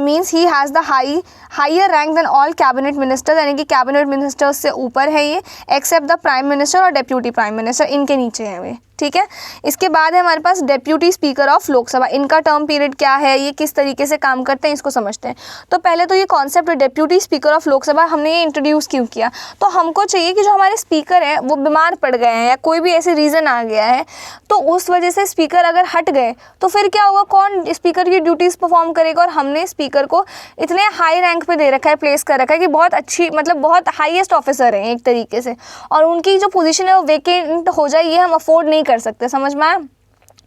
means he has the higher rank than all cabinet ministers, यानी कि कैबिनेट मिनिस्टर्स से ऊपर है ये, एक्सेप्ट द प्राइम मिनिस्टर और डेप्यूटी प्राइम मिनिस्टर, इनके नीचे हैं वे, ठीक है। इसके बाद है हमारे पास डेप्यूटी स्पीकर ऑफ लोकसभा, इनका टर्म पीरियड क्या है, ये किस तरीके से काम करते हैं, इसको समझते हैं। तो पहले तो ये concept deputy speaker of Lok Sabha हमने ये इंट्रोड्यूस क्यों किया, तो हमको चाहिए कि जो हमारे स्पीकर हैं वो बीमार पड़ गए हैं या कोई भी ऐसे रीज़न आ गया है, तो उस वजह से स्पीकर अगर हट गए तो फिर क्या होगा, कौन स्पीकर की ड्यूटीज़ परफॉर्म करेगा। और हमने स्पीकर को इतने हाई रैंक पे दे रखा है, प्लेस कर रखा है कि बहुत अच्छी, मतलब बहुत हाईएस्ट ऑफिसर हैं एक तरीके से, और उनकी जो पोजीशन है वो वेकेंट हो जाए ये हम अफोर्ड नहीं कर सकते, समझ में आया।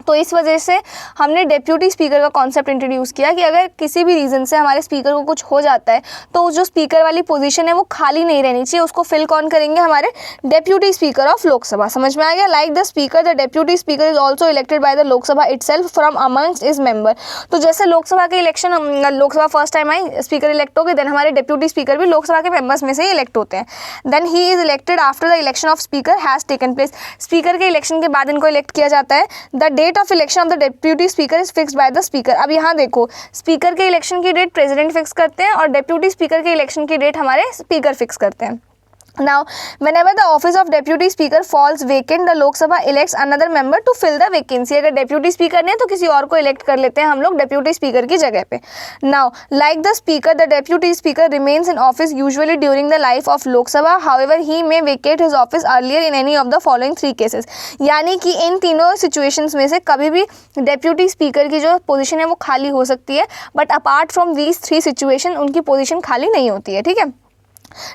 तो इस वजह से हमने डेप्यूटी स्पीकर का कॉन्सेप्ट इंट्रोड्यूस किया कि अगर किसी भी रीज़न से हमारे स्पीकर को कुछ हो जाता है तो जो स्पीकर वाली पोजीशन है वो खाली नहीं रहनी चाहिए, उसको फिल कौन करेंगे, हमारे डेप्यूटी स्पीकर ऑफ लोकसभा, समझ में आ गया। Like the speaker, the deputy speaker is also elected by the Lok Sabha itself from amongst is member. तो जैसे लोकसभा के election, Lok Sabha first time I, speaker elect हो गए, देन हमारे डेप्यूटी स्पीकर भी लोकसभा के मेंबर्स में से ही इलेक्ट होते हैं। Then he is elected after the election of speaker has taken place, speaker के इलेक्शन के बाद इनको इलेक्ट किया जाता है। The date of election of the deputy speaker is fixed by the speaker. अब यहाँ देखो, स्पीकर के इलेक्शन की डेट प्रेसिडेंट फिक्स करते हैं और डेप्यूटी स्पीकर के इलेक्शन की डेट हमारे स्पीकर फिक्स करते हैं। Now, whenever the office of deputy speaker falls vacant, the Lok Sabha elects another member to fill the vacancy. अगर deputy speaker नहीं है तो किसी और को elect कर लेते हैं हम लोग deputy speaker की जगह पे। Now, like the speaker, the deputy speaker remains in office usually during the life of Lok Sabha. However, he may vacate his office earlier in any of the following 3 cases. यानी कि इन तीनों situations में से कभी भी deputy speaker की जो position है वो खाली हो सकती है, but apart from these 3 situations उनकी position खाली नहीं होती है, ठीक है।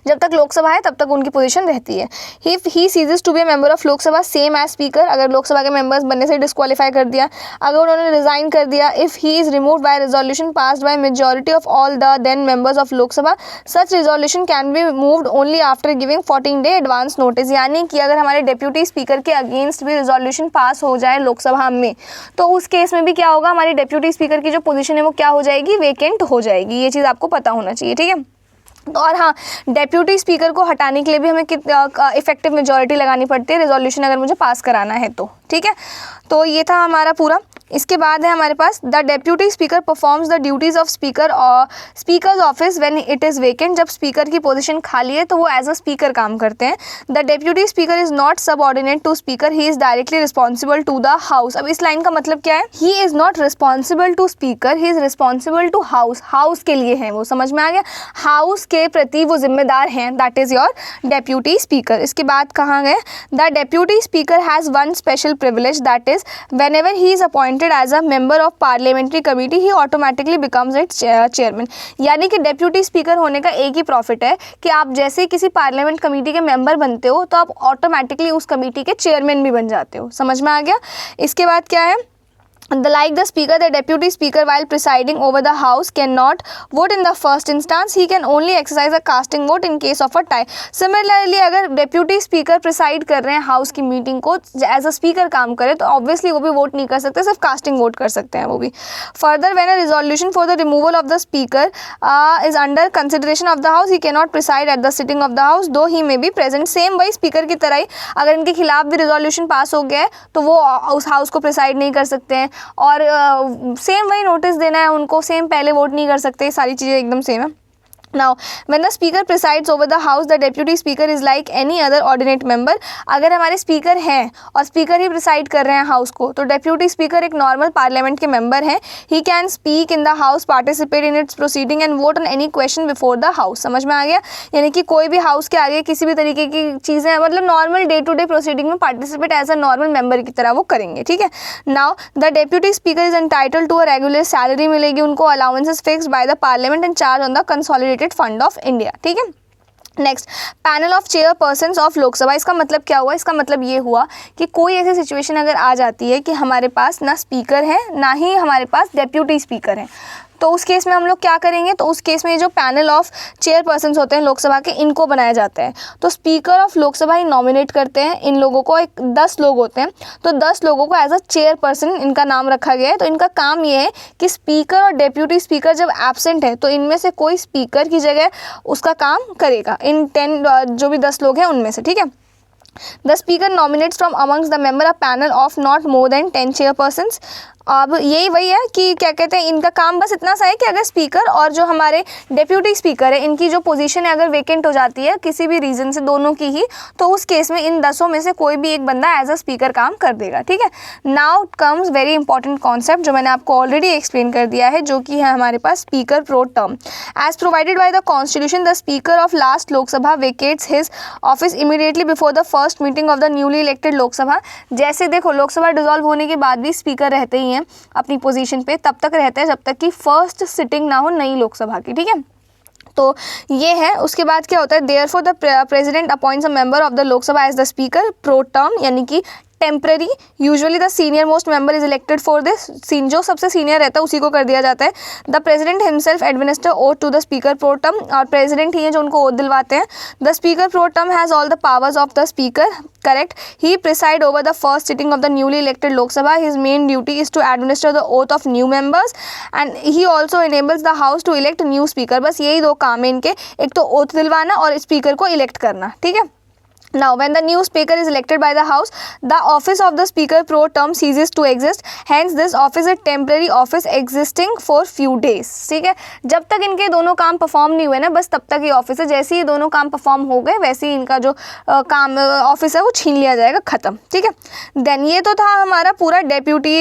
जब तक लोकसभा है तब तक उनकी पोजीशन रहती है। If he ceases to be a member of Lok Sabha same as speaker, अगर लोकसभा के मेंबर्स बनने से डिस्क्वालीफाई कर दिया, अगर उन्होंने रिजाइन कर दिया, if he is removed by resolution passed by majority of all the then members of Lok Sabha, such resolution can be moved only after giving 14 day advance notice. यानी कि अगर हमारे डेप्यूटी स्पीकर के अगेंस्ट भी रेजोल्यूशन पास हो जाए लोकसभा में तो उस केस में भी क्या होगा, हमारी डेप्यूटी स्पीकर की जो पोजीशन है वो क्या हो जाएगी, वेकेंट हो जाएगी। ये चीज़ आपको पता होना चाहिए, ठीक है। तो और हाँ, डेप्यूटी स्पीकर को हटाने के लिए भी हमें इफेक्टिव मेजॉरिटी लगानी पड़ती है रेजोल्यूशन अगर मुझे पास कराना है तो, ठीक है। तो ये था हमारा पूरा। इसके बाद है हमारे पास the deputy speaker performs the duties of speaker और speaker's office when it is vacant. जब स्पीकर की पोजीशन खाली है तो वो एज अ स्पीकर काम करते हैं। The deputy speaker is not subordinate to speaker, he is directly responsible to the house. अब इस लाइन का मतलब क्या है, he is not responsible to speaker, he is responsible to house, house के लिए है वो, समझ में आ गया, हाउस के प्रति वो जिम्मेदार हैं, that is your deputy speaker. इसके बाद कहाँ गए, the deputy speaker has one special privilege, that is when ever he is appointed as a member of parliamentary committee he automatically becomes its chairman। यानी कि डेप्यूटी स्पीकर होने का एक ही profit है कि आप जैसे ही किसी पार्लियामेंट कमेटी के मेंबर बनते हो तो आप ऑटोमेटिकली उस कमेटी के चेयरमैन भी बन जाते हो, समझ में आ गया। इसके बाद क्या है, like the speaker, the deputy speaker while presiding over the house cannot vote in the first instance, he can only exercise a casting vote in case of a tie। Similarly, अगर deputy speaker preside कर रहे हैं house की meeting को, as a speaker काम करे तो obviously वो भी वोट नहीं कर सकते, सिर्फ कास्टिंग वोट कर सकते हैं वो भी। Further when a resolution for the removal of the speaker is under consideration of the house, he can not preside at the sitting of the house दो ही मे बी प्रेजेंट। सेम वही speaker की तरह ही अगर इनके खिलाफ भी resolution pass हो गया है तो वो उस हाउस को प्रिसाइड नहीं कर सकते हैं, और सेम वही नोटिस देना है उनको, सेम पहले वोट नहीं कर सकते, सारी चीज़ें एकदम सेम है। Now, when the speaker presides over the house, the deputy speaker is like any other ordinate member। अगर हमारे स्पीकर हैं और स्पीकर ही प्रिसाइड कर रहे हैं हाउस को तो डेप्यूटी स्पीकर एक नॉर्मल पार्लियामेंट के मेंबर हैं। ही can speak in the house, participate in its proceeding and vote on any question before the house. समझ में आ गया, यानी कि कोई भी हाउस के आगे किसी भी तरीके की चीज़ें, मतलब normal day to day proceeding में participate as a normal member की तरह वो करेंगे, ठीक है। Now the deputy speaker is entitled to a regular salary मिलेगी उनको, allowances fixed by the parliament and charge on the consolidated fund of India, ठीक है। Next, panel of chairpersons of Lok Sabha. इसका मतलब क्या हुआ, इसका मतलब ये हुआ कि कोई ऐसी सिचुएशन अगर आ जाती है कि हमारे पास ना स्पीकर है ना ही हमारे पास डेप्यूटी स्पीकर है, तो उस केस में हम लोग क्या करेंगे, तो उस केस में जो पैनल ऑफ चेयरपर्सन होते हैं लोकसभा के, इनको बनाया जाता है। तो speaker of Lok Sabha he nominate करते हैं इन लोगों को। 10 लोग होते हैं, तो 10 लोगों को एज अ चेयरपर्सन इनका नाम रखा गया है। तो इनका काम ये है कि स्पीकर और डेप्यूटी स्पीकर जब एब्सेंट है तो इनमें से कोई स्पीकर की जगह उसका काम करेगा, इन 10 जो भी 10 लोग हैं उनमें से, ठीक है। The speaker nominates from amongst the member a panel of not more than 10 chairpersons। अब यही वही है कि क्या कहते हैं, इनका काम बस इतना सा है कि अगर स्पीकर और जो हमारे डेप्यूटी स्पीकर है इनकी जो पोजीशन है अगर वेकेंट हो जाती है किसी भी रीज़न से, दोनों की ही, तो उस केस में इन 10 में से कोई भी एक बंदा एज अ स्पीकर काम कर देगा, ठीक है। Now comes very important concept जो मैंने आपको ऑलरेडी एक्सप्लेन कर दिया है, जो कि है हमारे पास speaker pro term. As provided by the constitution, the speaker of last Lok Sabha vacates his office immediately before the first meeting of the newly elected Lok Sabha. जैसे देखो लोकसभा डिसॉल्व होने के बाद भी स्पीकर रहते ही हैं अपनी पोजीशन पे, तब तक रहते हैं जब तक कि फर्स्ट सिटिंग ना हो नई लोकसभा की, ठीक है। तो ये है। उसके बाद क्या होता है, therefore the president appoints a member of the Lok Sabha as the speaker pro term, यानी कि temporary. Usually the senior most member is elected for this, जो सबसे सीनियर रहता है उसी को कर दिया जाता है। The president himself administer oath to the speaker pro term, और प्रेसिडेंट ही है जो उनको ओथ दिलवाते हैं। The speaker pro term has all the powers of the speaker, correct. He preside over the first sitting of the newly elected Lok Sabha. His main duty is to administer the oath of new members and he also enables the house to elect new speaker. बस यही 2 काम है इनके, एक तो oath दिलवाना और speaker को इलेक्ट करना, ठीक है। Now, when the new speaker is elected by the House, the office of the speaker pro term ceases to exist. Hence, this office is temporary office existing for few days. ठीक है, जब तक इनके दोनों काम परफॉर्म नहीं हुए ना, बस तब तक ये ऑफिस है। जैसे ही ये दोनों काम परफॉर्म हो गए वैसे ही इनका जो काम ऑफिस है वो छीन लिया जाएगा, खत्म, ठीक है। देन ये तो था हमारा पूरा डेप्यूटी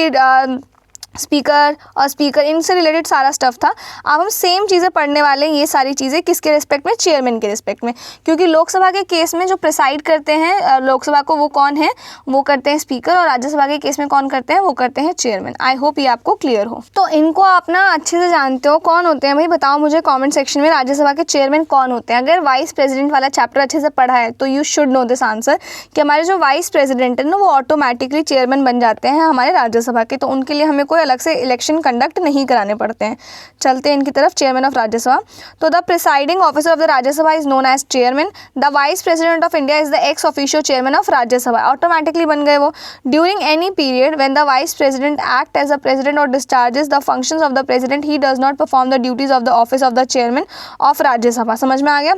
स्पीकर और स्पीकर, इनसे रिलेटेड सारा स्टफ था। अब हम सेम चीज़ें पढ़ने वाले हैं, ये सारी चीज़ें किसके रिस्पेक्ट में, चेयरमैन के रिस्पेक्ट में। क्योंकि लोकसभा के केस में जो प्रिसाइड करते हैं लोकसभा को वो कौन है, वो करते हैं स्पीकर, और राज्यसभा के केस में कौन करते हैं, वो करते हैं चेयरमैन। आई होप ये आपको क्लियर हो। तो इनको आप ना अच्छे से जानते हो कौन होते हैं भाई, बताओ मुझे कॉमेंट सेक्शन में राज्यसभा के चेयरमैन कौन होते हैं। अगर वाइस प्रेसिडेंट वाला चैप्टर अच्छे से पढ़ा है तो you should know this answer, कि हमारे जो वाइस प्रेसिडेंट है ना वो ऑटोमेटिकली चेयरमैन बन जाते हैं हमारे राज्यसभा के। तो उनके लिए हमें कोई अलग से इलेक्शन कंडक्ट नहीं कराने पड़ते हैं। चलते हैं इनकी तरफ, चेयरमैन ऑफ राज्यसभा। तो the presiding officer of the Rajya Sabha is known as chairman. The vice president of India is the ex officio chairman of Rajya Sabha, automatically बन गए वो। During any period when the vice president act as a president और discharges the functions of the president, he does not perform the duties of the office of the chairman of Rajya Sabha. समझ में आ गया।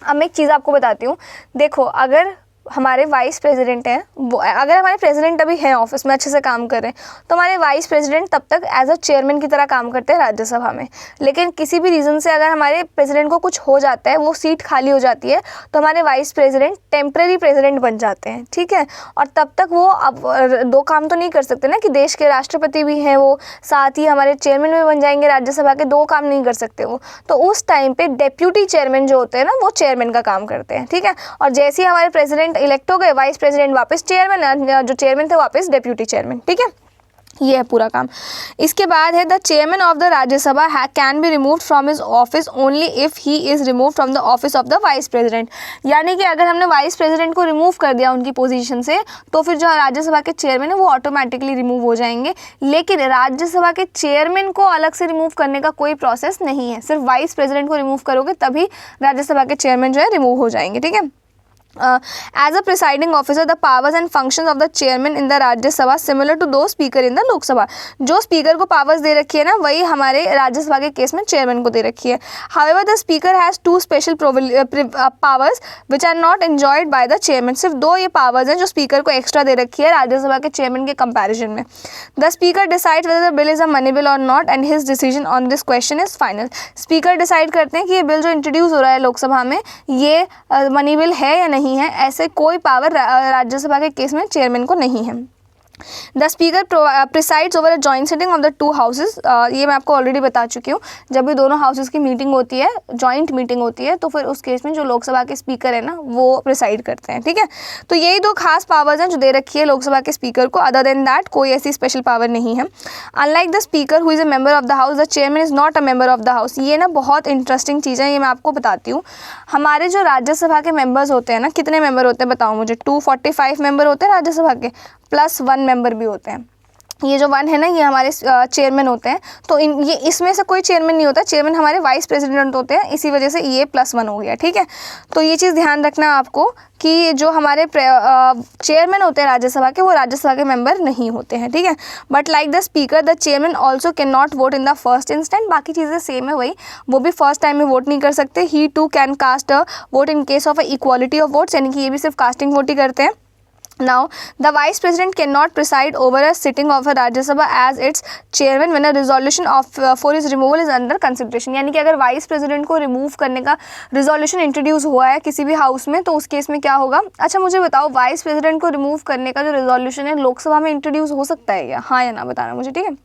अब मैं एक चीज़ आपको बताती हूँ, देखो अगर हमारे वाइस प्रेसिडेंट हैं, वो अगर हमारे प्रेसिडेंट अभी हैं ऑफिस में अच्छे से काम कर रहे हैं, तो हमारे वाइस प्रेसिडेंट तब तक एज अ चेयरमैन की तरह काम करते हैं राज्यसभा में। लेकिन किसी भी रीज़न से अगर हमारे प्रेसिडेंट को कुछ हो जाता है, वो सीट खाली हो जाती है, तो हमारे वाइस प्रेसिडेंट टेम्पररी प्रेसिडेंट बन जाते हैं, ठीक है। और तब तक वो अब 2 काम तो नहीं कर सकते ना, कि देश के राष्ट्रपति भी हैं वो, साथ ही हमारे चेयरमैन भी बन जाएंगे राज्यसभा के, 2 काम नहीं कर सकते वो। तो उस टाइम पे डेप्यूटी चेयरमैन जो होते हैं ना, वो चेयरमैन का काम करते हैं, ठीक है। और जैसे ही हमारे प्रेसिडेंट इलेक्ट हो गए, वाइस प्रेसिडेंट वापस चेयरमैन, जो चेयरमैन थे वापस डेप्यूटी चेयरमैन, ठीक है। ये है पूरा काम। इसके बाद है the chairman of the Rajya Sabha can be removed from his office only if he is removed from the office of the vice president. यानी कि अगर हमने वाइस प्रेसिडेंट को रिमूव कर दिया उनकी पोजीशन से, तो फिर जो राज्यसभा के चेयरमैन है वो ऑटोमेटिकली रिमूव हो जाएंगे। लेकिन राज्यसभा के चेयरमैन को अलग से रिमूव करने का कोई प्रोसेस नहीं है, सिर्फ वाइस प्रेसिडेंट को रिमूव करोगे तभी राज्यसभा के चेयरमैन जो है रिमूव हो जाएंगे, ठीक है। As a presiding officer, the powers and functions of the chairman in the Rajya Sabha similar to those speaker in the Lok Sabha. जो speaker को powers दे रखी है ना, वही हमारे राज्यसभा के केस में chairman को दे रखी है। However, the speaker has 2 special powers which are not enjoyed by the chairman. सिर्फ 2 ये powers हैं जो speaker को extra दे रखी है राज्यसभा के chairman के comparison में। The speaker decides whether the bill is a money bill or not and his decision on this question is final. Speaker decide करते हैं कि ये bill जो introduce हो रहा है लोकसभा में, ये money bill है या नहीं है। ऐसे कोई पावर राज्यसभा के केस में चेयरमैन को नहीं है। The speaker presides over a joint sitting of the 2 houses. ये मैं आपको ऑलरेडी बता चुकी हूँ, जब भी दोनों हाउसेस की मीटिंग होती है, जॉइंट मीटिंग होती है, तो फिर उस केस में जो लोकसभा के स्पीकर है ना वो प्रिसाइड करते हैं, ठीक है। तो यही 2 खास पावर्स हैं जो दे रखी है लोकसभा के स्पीकर को। अदर देन दैट कोई ऐसी स्पेशल पावर नहीं है। Unlike the speaker who is a member of the house, the chairman is not a member of the house. ये ना बहुत इंटरेस्टिंग चीज़ है, ये मैं आपको बताती हूँ। हमारे जो राज्यसभा के मेंबर्स होते हैं ना, कितने मेंबर होते हैं बताओ मुझे? 245 मेंबर होते हैं राज्यसभा के, +1 मेंबर भी होते हैं। ये जो 1 है ना, ये हमारे चेयरमैन होते हैं। तो ये इसमें से कोई चेयरमैन नहीं होता, चेयरमैन हमारे वाइस प्रेसिडेंट होते हैं, इसी वजह से ये +1 हो गया। ठीक है, तो ये चीज़ ध्यान रखना आपको कि जो हमारे चेयरमैन होते हैं राज्यसभा के, वो राज्यसभा के मेंबर नहीं होते हैं। ठीक है, but like the speaker the chairman also can not vote in the first instant. बाकी चीज़ें सेम है वही, वो भी फर्स्ट टाइम में वोट नहीं कर सकते। He too can cast a vote in case of equality of votes, यानी कि ये भी सिर्फ कास्टिंग वोट ही करते हैं। Now, the Vice President cannot preside over a sitting of a Rajya Sabha as its chairman when a resolution for his removal is under consideration। यानी कि अगर वाइस प्रेसिडेंट को रिमूव करने का रिजोल्यूशन इंट्रोड्यूस हुआ है किसी भी हाउस में, तो उस केस में क्या होगा। अच्छा मुझे बताओ, वाइस प्रेसिडेंट को रिमूव करने का जो रिजोल्यूशन है लोकसभा में इंट्रोड्यूस हो सकता है क्या? हाँ या ना बताना मुझे, ठीक है।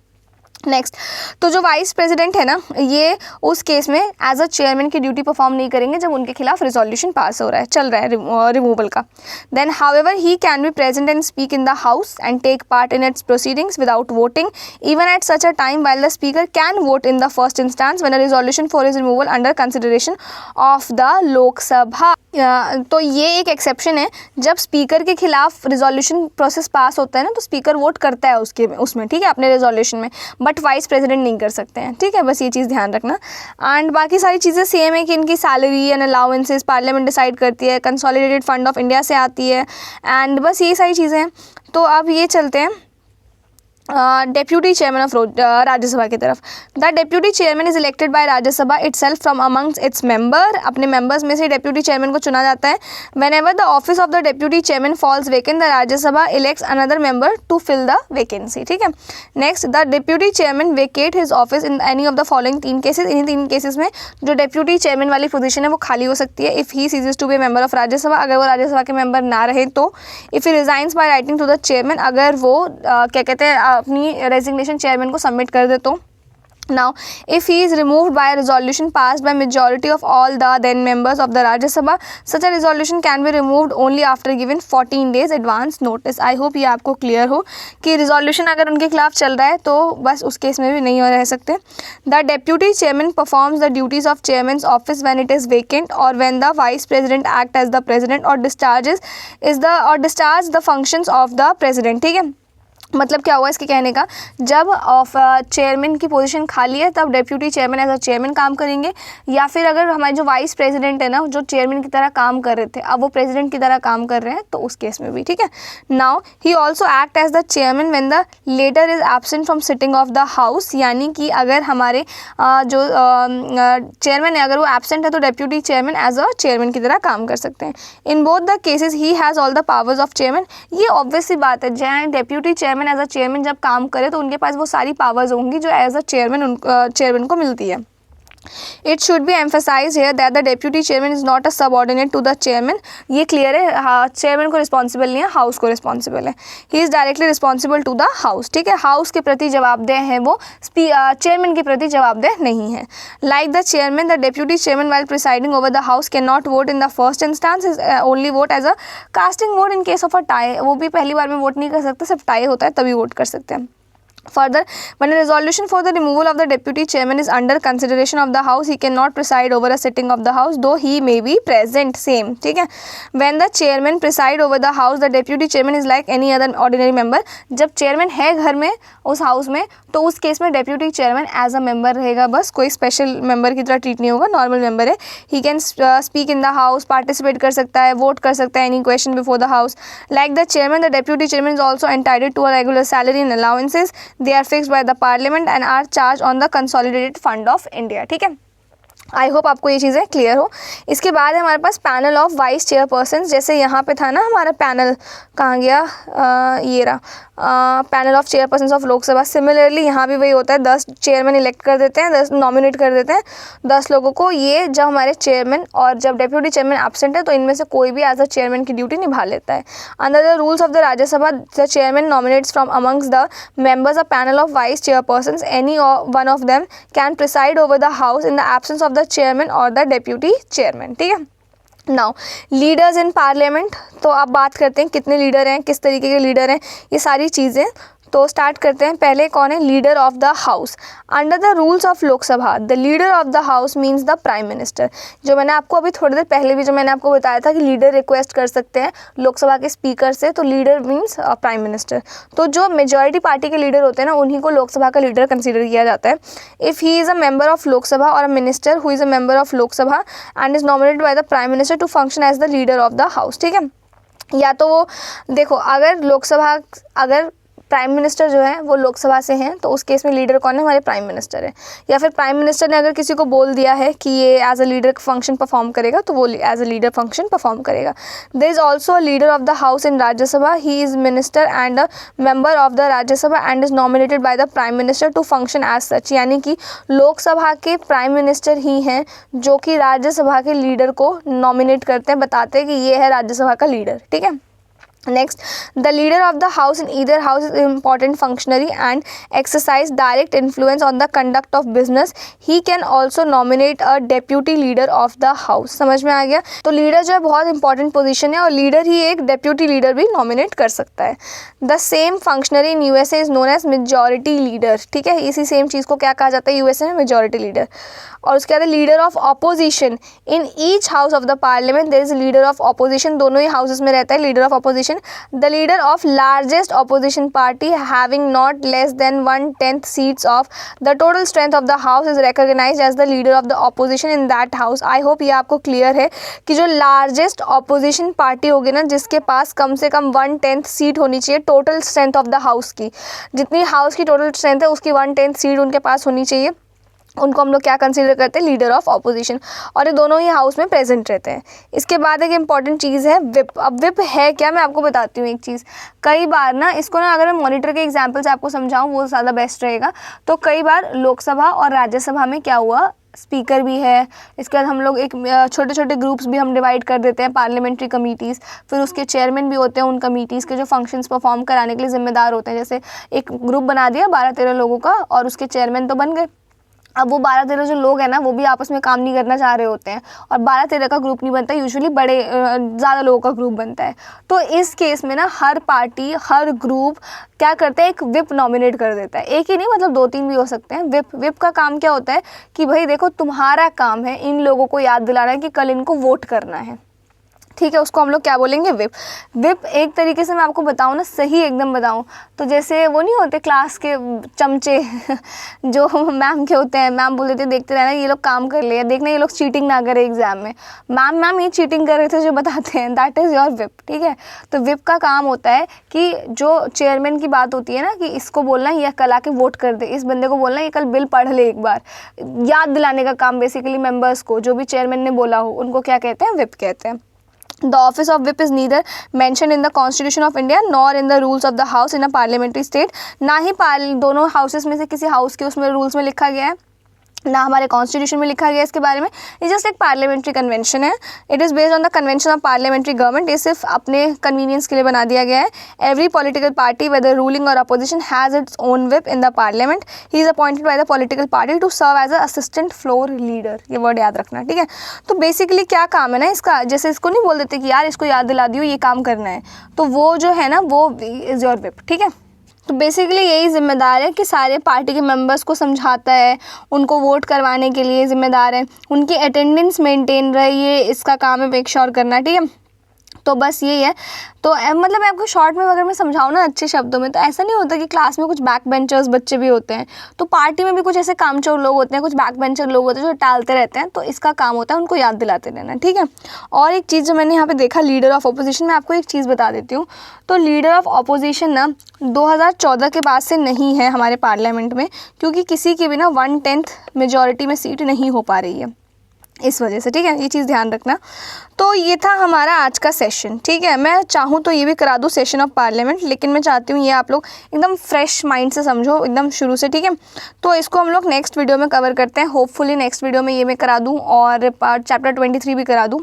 नेक्स्ट, तो जो वाइस प्रेसिडेंट है ना, ये उस केस में एज अ चेयरमैन की ड्यूटी परफॉर्म नहीं करेंगे जब उनके खिलाफ रिजोल्यूशन पास हो रहा है, चल रहा है रिमूवल का। Then however he can be present and speak in the house and take part in its proceedings without voting even at such a time while the speaker can vote in the first instance when a resolution for his removal under consideration of the Lok Sabha. तो ये एक exception है, जब speaker के खिलाफ resolution process पास होता है ना, तो स्पीकर वोट करता है उसमें, ठीक है, अपने रिजोल्यूशन में, बट वाइस प्रेसिडेंट नहीं कर सकते हैं। ठीक है, बस ये चीज़ ध्यान रखना। एंड बाकी सारी चीज़ें सेम है कि इनकी salary and allowances parliament decide करती है, कंसोलिडेटेड फंड ऑफ इंडिया से आती है, एंड बस ये सारी चीज़ें हैं। तो अब ये चलते हैं डेप्यूटी चेयरमैन ऑफ राज्यसभा की तरफ। The deputy chairman is elected by Rajya Sabha itself from amongst its member. अपने मेंबर्स में से डेप्यूटी चेयरमैन को चुना जाता है। Whenever the office of the deputy chairman falls vacant the Rajya Sabha elects another member to fill the vacancy. ठीक है, next, the deputy chairman vacate his office in any of the following 3 cases. इन्हीं 3 cases में जो deputy chairman वाली position है वो खाली हो सकती है। If he ceases to be member of Rajya Sabha, अगर वो राज्यसभा के मेंबर ना रहे तो। If he resigns by writing to the chairman, अगर वो क्या कहते हैं अपनी रेजिग्नेशन चेयरमैन को सबमिट कर दे तो। Now, if he is removed by a resolution passed by majority of all the then members of the Rajya Sabha, such a resolution can be removed only after given 14 days advance notice। I hope ये आपको clear हो कि resolution अगर उनके खिलाफ चल रहा है तो बस उस केस में भी नहीं रह सकते। The deputy chairman performs the duties of chairman's office when it is vacant or when the vice president act as the president or discharge the functions of the president। ठीक है, मतलब क्या हुआ इसके कहने का, जब चेयरमैन की पोजीशन खाली है तब deputy chairman as a chairman काम करेंगे, या फिर अगर हमारे जो वाइस प्रेसिडेंट है ना, जो चेयरमैन की तरह काम कर रहे थे, अब वो प्रेसिडेंट की तरह काम कर रहे हैं, तो उस केस में भी। ठीक है, now he also act as the chairman when the latter is absent from sitting of the house. यानी कि अगर हमारे जो चेयरमैन है अगर वो एब्सेंट है तो deputy chairman as a chairman की तरह काम कर सकते हैं। In both the cases he has all the powers of chairman. ये ऑब्वियस सी बात है, जहाँ deputy chairman as a chairman जब काम करे तो उनके पास वो सारी पावर्स होंगी जो एज अ चेयरमैन को मिलती है। It should be emphasized here that the deputy chairman is not a subordinate to the chairman। ये क्लियर है, हाँ, चेयरमैन को रिस्पॉन्सिबल नहीं है, हाउस को रिस्पॉन्सिबल है। He is directly responsible to the house। ठीक है, हाउस के प्रति जवाबदेह है वो, चेयरमैन के प्रति जवाबदेह नहीं है। Like the chairman, the deputy chairman while presiding over the house cannot vote in the first instance, is only vote as a casting vote in case of a tie। वो भी पहली बार में वोट नहीं कर सकते, सिर्फ टाई होता है तभी वोट कर सकते हैं। Further, when a resolution for the removal of the deputy chairman is under consideration of the house, he cannot preside over a sitting of the house, though he may be present। Same, ठीक है। When the chairman preside over the house, the deputy chairman is like any other ordinary member। जब chairman है घर में, उस house में, तो उस केस में deputy chairman as a member रहेगा, बस कोई स्पेशल मेंबर की तरह ट्रीट नहीं होगा, नॉर्मल मेंबर है। He can speak in the house, participate कर सकता है, वोट कर सकता है any question before the house. Like the chairman, the deputy chairman is also entitled to a regular salary and allowances. They are fixed by the parliament and are charged on the consolidated fund of India। ठीक है, I hope आपको ये चीज़ें clear हो। इसके बाद हमारे पास panel of vice chairperson. जैसे यहाँ पे था ना हमारा पैनल, कहाँ गया, ये रहा, panel of chairperson of Lok Sabha. Similarly यहाँ भी वही होता है, 10 चेयरमैन इलेक्ट कर देते हैं, 10 नॉमिनेट कर देते हैं 10 लोगों को। ये जब हमारे चेयरमैन और जब डेप्यूटी चेयरमैन एब्सेंट है तो इनमें से कोई भी एज अ चेयरमैन की ड्यूटी निभा लेता है। Under the rules of the Rajya Sabha, the chairman nominates from amongst the members of panel of vice chairperson. Any one of them can preside over the house in the absence of the chairman और the deputy chairman. ठीक है, now leaders in parliament. तो अब बात करते हैं कितने leader हैं, किस तरीके के लीडर हैं, ये सारी चीज़ें। तो स्टार्ट करते हैं। पहले कौन है? Leader of the house. Under the rules of Lok Sabha the leader of the house means the prime minister. जो मैंने आपको अभी थोड़ी देर पहले भी जो मैंने आपको बताया था कि लीडर रिक्वेस्ट कर सकते हैं लोकसभा के स्पीकर से, तो लीडर मीन्स प्राइम मिनिस्टर। तो जो मेजॉरिटी पार्टी के लीडर होते हैं ना, उन्हीं को लोकसभा का लीडर कंसिडर किया जाता है। If he is a member of Lok Sabha और a minister who is a member of Lok Sabha and is nominated by the prime minister to function as the leader of the house. ठीक है, या तो वो देखो, अगर प्राइम मिनिस्टर जो है वो लोकसभा से हैं तो उस केस में लीडर कौन है? हमारे प्राइम मिनिस्टर है। या फिर प्राइम मिनिस्टर ने अगर किसी को बोल दिया है कि ये as a leader function perform करेगा तो वो as a leader function perform करेगा। There is also a leader of the house in Rajya Sabha. He is minister and a member of the Rajya Sabha and is nominated by the prime minister to function as such. यानी कि लोकसभा के prime minister ही हैं जो कि राज्यसभा के leader को nominate करते हैं, बताते हैं कि ये है राज्यसभा का लीडर। ठीक है, Next, the leader of the house in either house is an important functionary and exercise direct influence on the conduct of business. He can also nominate a deputy leader of the house. समझ में आ गया? तो leader जो है बहुत important position है और लीडर ही एक डेप्यूटी लीडर भी नॉमिनेट कर सकता है। The same functionary in USA is known as majority leader. ठीक है, इसी सेम चीज़ को क्या कहा जाता है यूएसए में? Majority leader. और उसके बाद leader of opposition in each house of the parliament there is leader of opposition. दोनों ही हाउसेस में रहता है leader of opposition. The leader of largest opposition party having not less than 1/10 seats of the total strength of the house is recognized as the leader of the opposition in that house. I hope ये आपको clear है कि जो largest opposition party होगी ना, जिसके पास कम से कम 1/10 seat होनी चाहिए total strength of the house की, जितनी हाउस की टोटल स्ट्रेंथ है उसकी 1/10 सीट उनके पास होनी चाहिए, उनको हम लोग क्या कंसीडर करते हैं? Leader of opposition. और ये दोनों ही हाउस में प्रेजेंट रहते हैं। इसके बाद एक इंपॉर्टेंट चीज़ है विप। अब विप है क्या, मैं आपको बताती हूँ एक चीज़। कई बार ना इसको ना अगर मैं मॉनिटर के एग्जाम्पल से आपको समझाऊँ वो ज़्यादा बेस्ट रहेगा। तो कई बार लोकसभा और राज्यसभा में क्या हुआ, स्पीकर भी है, इसके बाद हम लोग एक छोटे छोटे ग्रुप्स भी हम डिवाइड कर देते हैं, पार्लियामेंट्री कमीटीज़, फिर उसके चेयरमैन भी होते हैं उन कमीटीज़ के जो फंक्शंस परफॉर्म कराने के लिए जिम्मेदार होते हैं। जैसे एक ग्रुप बना दिया 12-13 लोगों का और उसके चेयरमैन तो बन गए। अब वो 12-13 जो लोग हैं ना, वो भी आपस में काम नहीं करना चाह रहे होते हैं और 12-13 का ग्रुप नहीं बनता, यूजुअली बड़े ज़्यादा लोगों का ग्रुप बनता है। तो इस केस में ना हर पार्टी, हर ग्रुप क्या करते हैं? एक विप नॉमिनेट कर देता है। एक ही नहीं, मतलब 2-3 भी हो सकते हैं। विप का काम क्या होता है कि भाई देखो, तुम्हारा काम है इन लोगों को याद दिलाना है कि कल इनको वोट करना है। ठीक है, उसको हम लोग क्या बोलेंगे? विप। विप एक तरीके से मैं आपको बताऊँ ना, सही एकदम बताऊँ तो जैसे वो नहीं होते क्लास के चमचे जो मैम के होते हैं, मैम बोल देते देखते रहना ये लोग काम कर ले, देखना ये लोग चीटिंग ना करे एग्जाम में, मैम ये चीटिंग कर रहे थे जो बताते हैं, दैट इज़ योर विप। ठीक है, तो विप का काम होता है कि जो चेयरमैन की बात होती है ना कि इसको बोलना ये कल आके वोट कर दे, इस बंदे को बोलना ये कल बिल पढ़ ले, एक बार याद दिलाने का काम बेसिकली मेंबर्स को, जो भी चेयरमैन ने बोला हो उनको क्या कहते हैं? विप कहते हैं। The office of whip is neither mentioned in the Constitution of India nor in the rules of the House in a parliamentary state। ना ही दोनों हाउसेस में से किसी हाउस के उसमें रूल्स में लिखा गया है, ना हमारे कॉन्स्टिट्यूशन में लिखा गया है इसके बारे में। ये जस्ट एक पार्लियामेंट्री कन्वेंशन है। It is based on the convention of parliamentary government. ये सिर्फ अपने कन्वीनियंस के लिए बना दिया गया है। Every political party whether ruling और opposition has its own whip in the parliament. He is appointed by the political party to serve as a assistant floor leader. ये वर्ड याद रखना, ठीक है। तो बेसिकली क्या काम है ना इसका, जैसे इसको नहीं बोल देते कि यार इसको याद दिला दियो ये काम करना है, तो वो जो है ना वो इज़ योर विप। ठीक है, तो बेसिकली यही जिम्मेदार है कि सारे पार्टी के मेंबर्स को समझाता है, उनको वोट करवाने के लिए जिम्मेदार है, उनकी अटेंडेंस मेंटेन रहे, ये इसका काम है मेक श्योर करना। ठीक है, तो बस यही है। तो मतलब मैं आपको शॉर्ट में अगर मैं समझाऊँ ना अच्छे शब्दों में, तो ऐसा नहीं होता कि क्लास में कुछ बैक बेंचर्स बच्चे भी होते हैं, तो पार्टी में भी कुछ ऐसे कामचोर लोग होते हैं, कुछ बैक बेंचर लोग होते हैं जो टालते रहते हैं, तो इसका काम होता है उनको याद दिलाते रहना। ठीक है, और एक चीज़ जो मैंने यहाँ पे देखा लीडर ऑफ अपोजिशन, में आपको एक चीज़ बता देती हूँ। तो लीडर ऑफ अपोजिशन ना 2014 के बाद से नहीं है हमारे पार्लियामेंट में, क्योंकि किसी की भी ना 1/10 मेजॉरिटी में सीट नहीं हो पा रही है इस वजह से। ठीक है, ये चीज़ ध्यान रखना। तो ये था हमारा आज का सेशन। ठीक है, मैं चाहूँ तो ये भी करा दूँ सेशन ऑफ पार्लियामेंट, लेकिन मैं चाहती हूँ ये आप लोग एकदम फ्रेश माइंड से समझो एकदम शुरू से। ठीक है, तो इसको हम लोग नेक्स्ट वीडियो में कवर करते हैं। होपफुली नेक्स्ट वीडियो में ये मैं करा दूँ और चैप्टर 23 भी करा दूँ।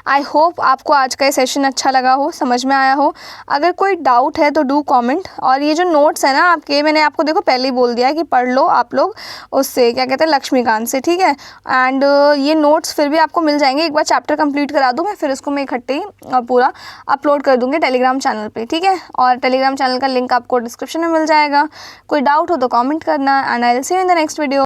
आई होप आपको आज का ये सेशन अच्छा लगा हो, समझ में आया हो। अगर कोई डाउट है तो डू कमेंट। और ये जो नोट्स है ना आपके, मैंने आपको देखो पहले ही बोल दिया है कि पढ़ लो आप लोग उससे, क्या कहते हैं, लक्ष्मीकांत से, ठीक है। एंड ये नोट्स फिर भी आपको मिल जाएंगे, एक बार चैप्टर कंप्लीट करा दूँ मैं, फिर उसको मैं इकट्ठे ही पूरा अपलोड कर दूँगी टेलीग्राम चैनल पर, ठीक है। और टेलीग्राम चैनल का लिंक आपको डिस्क्रिप्शन में मिल जाएगा। कोई डाउट हो तो कॉमेंट करना, and I will see you in the next video.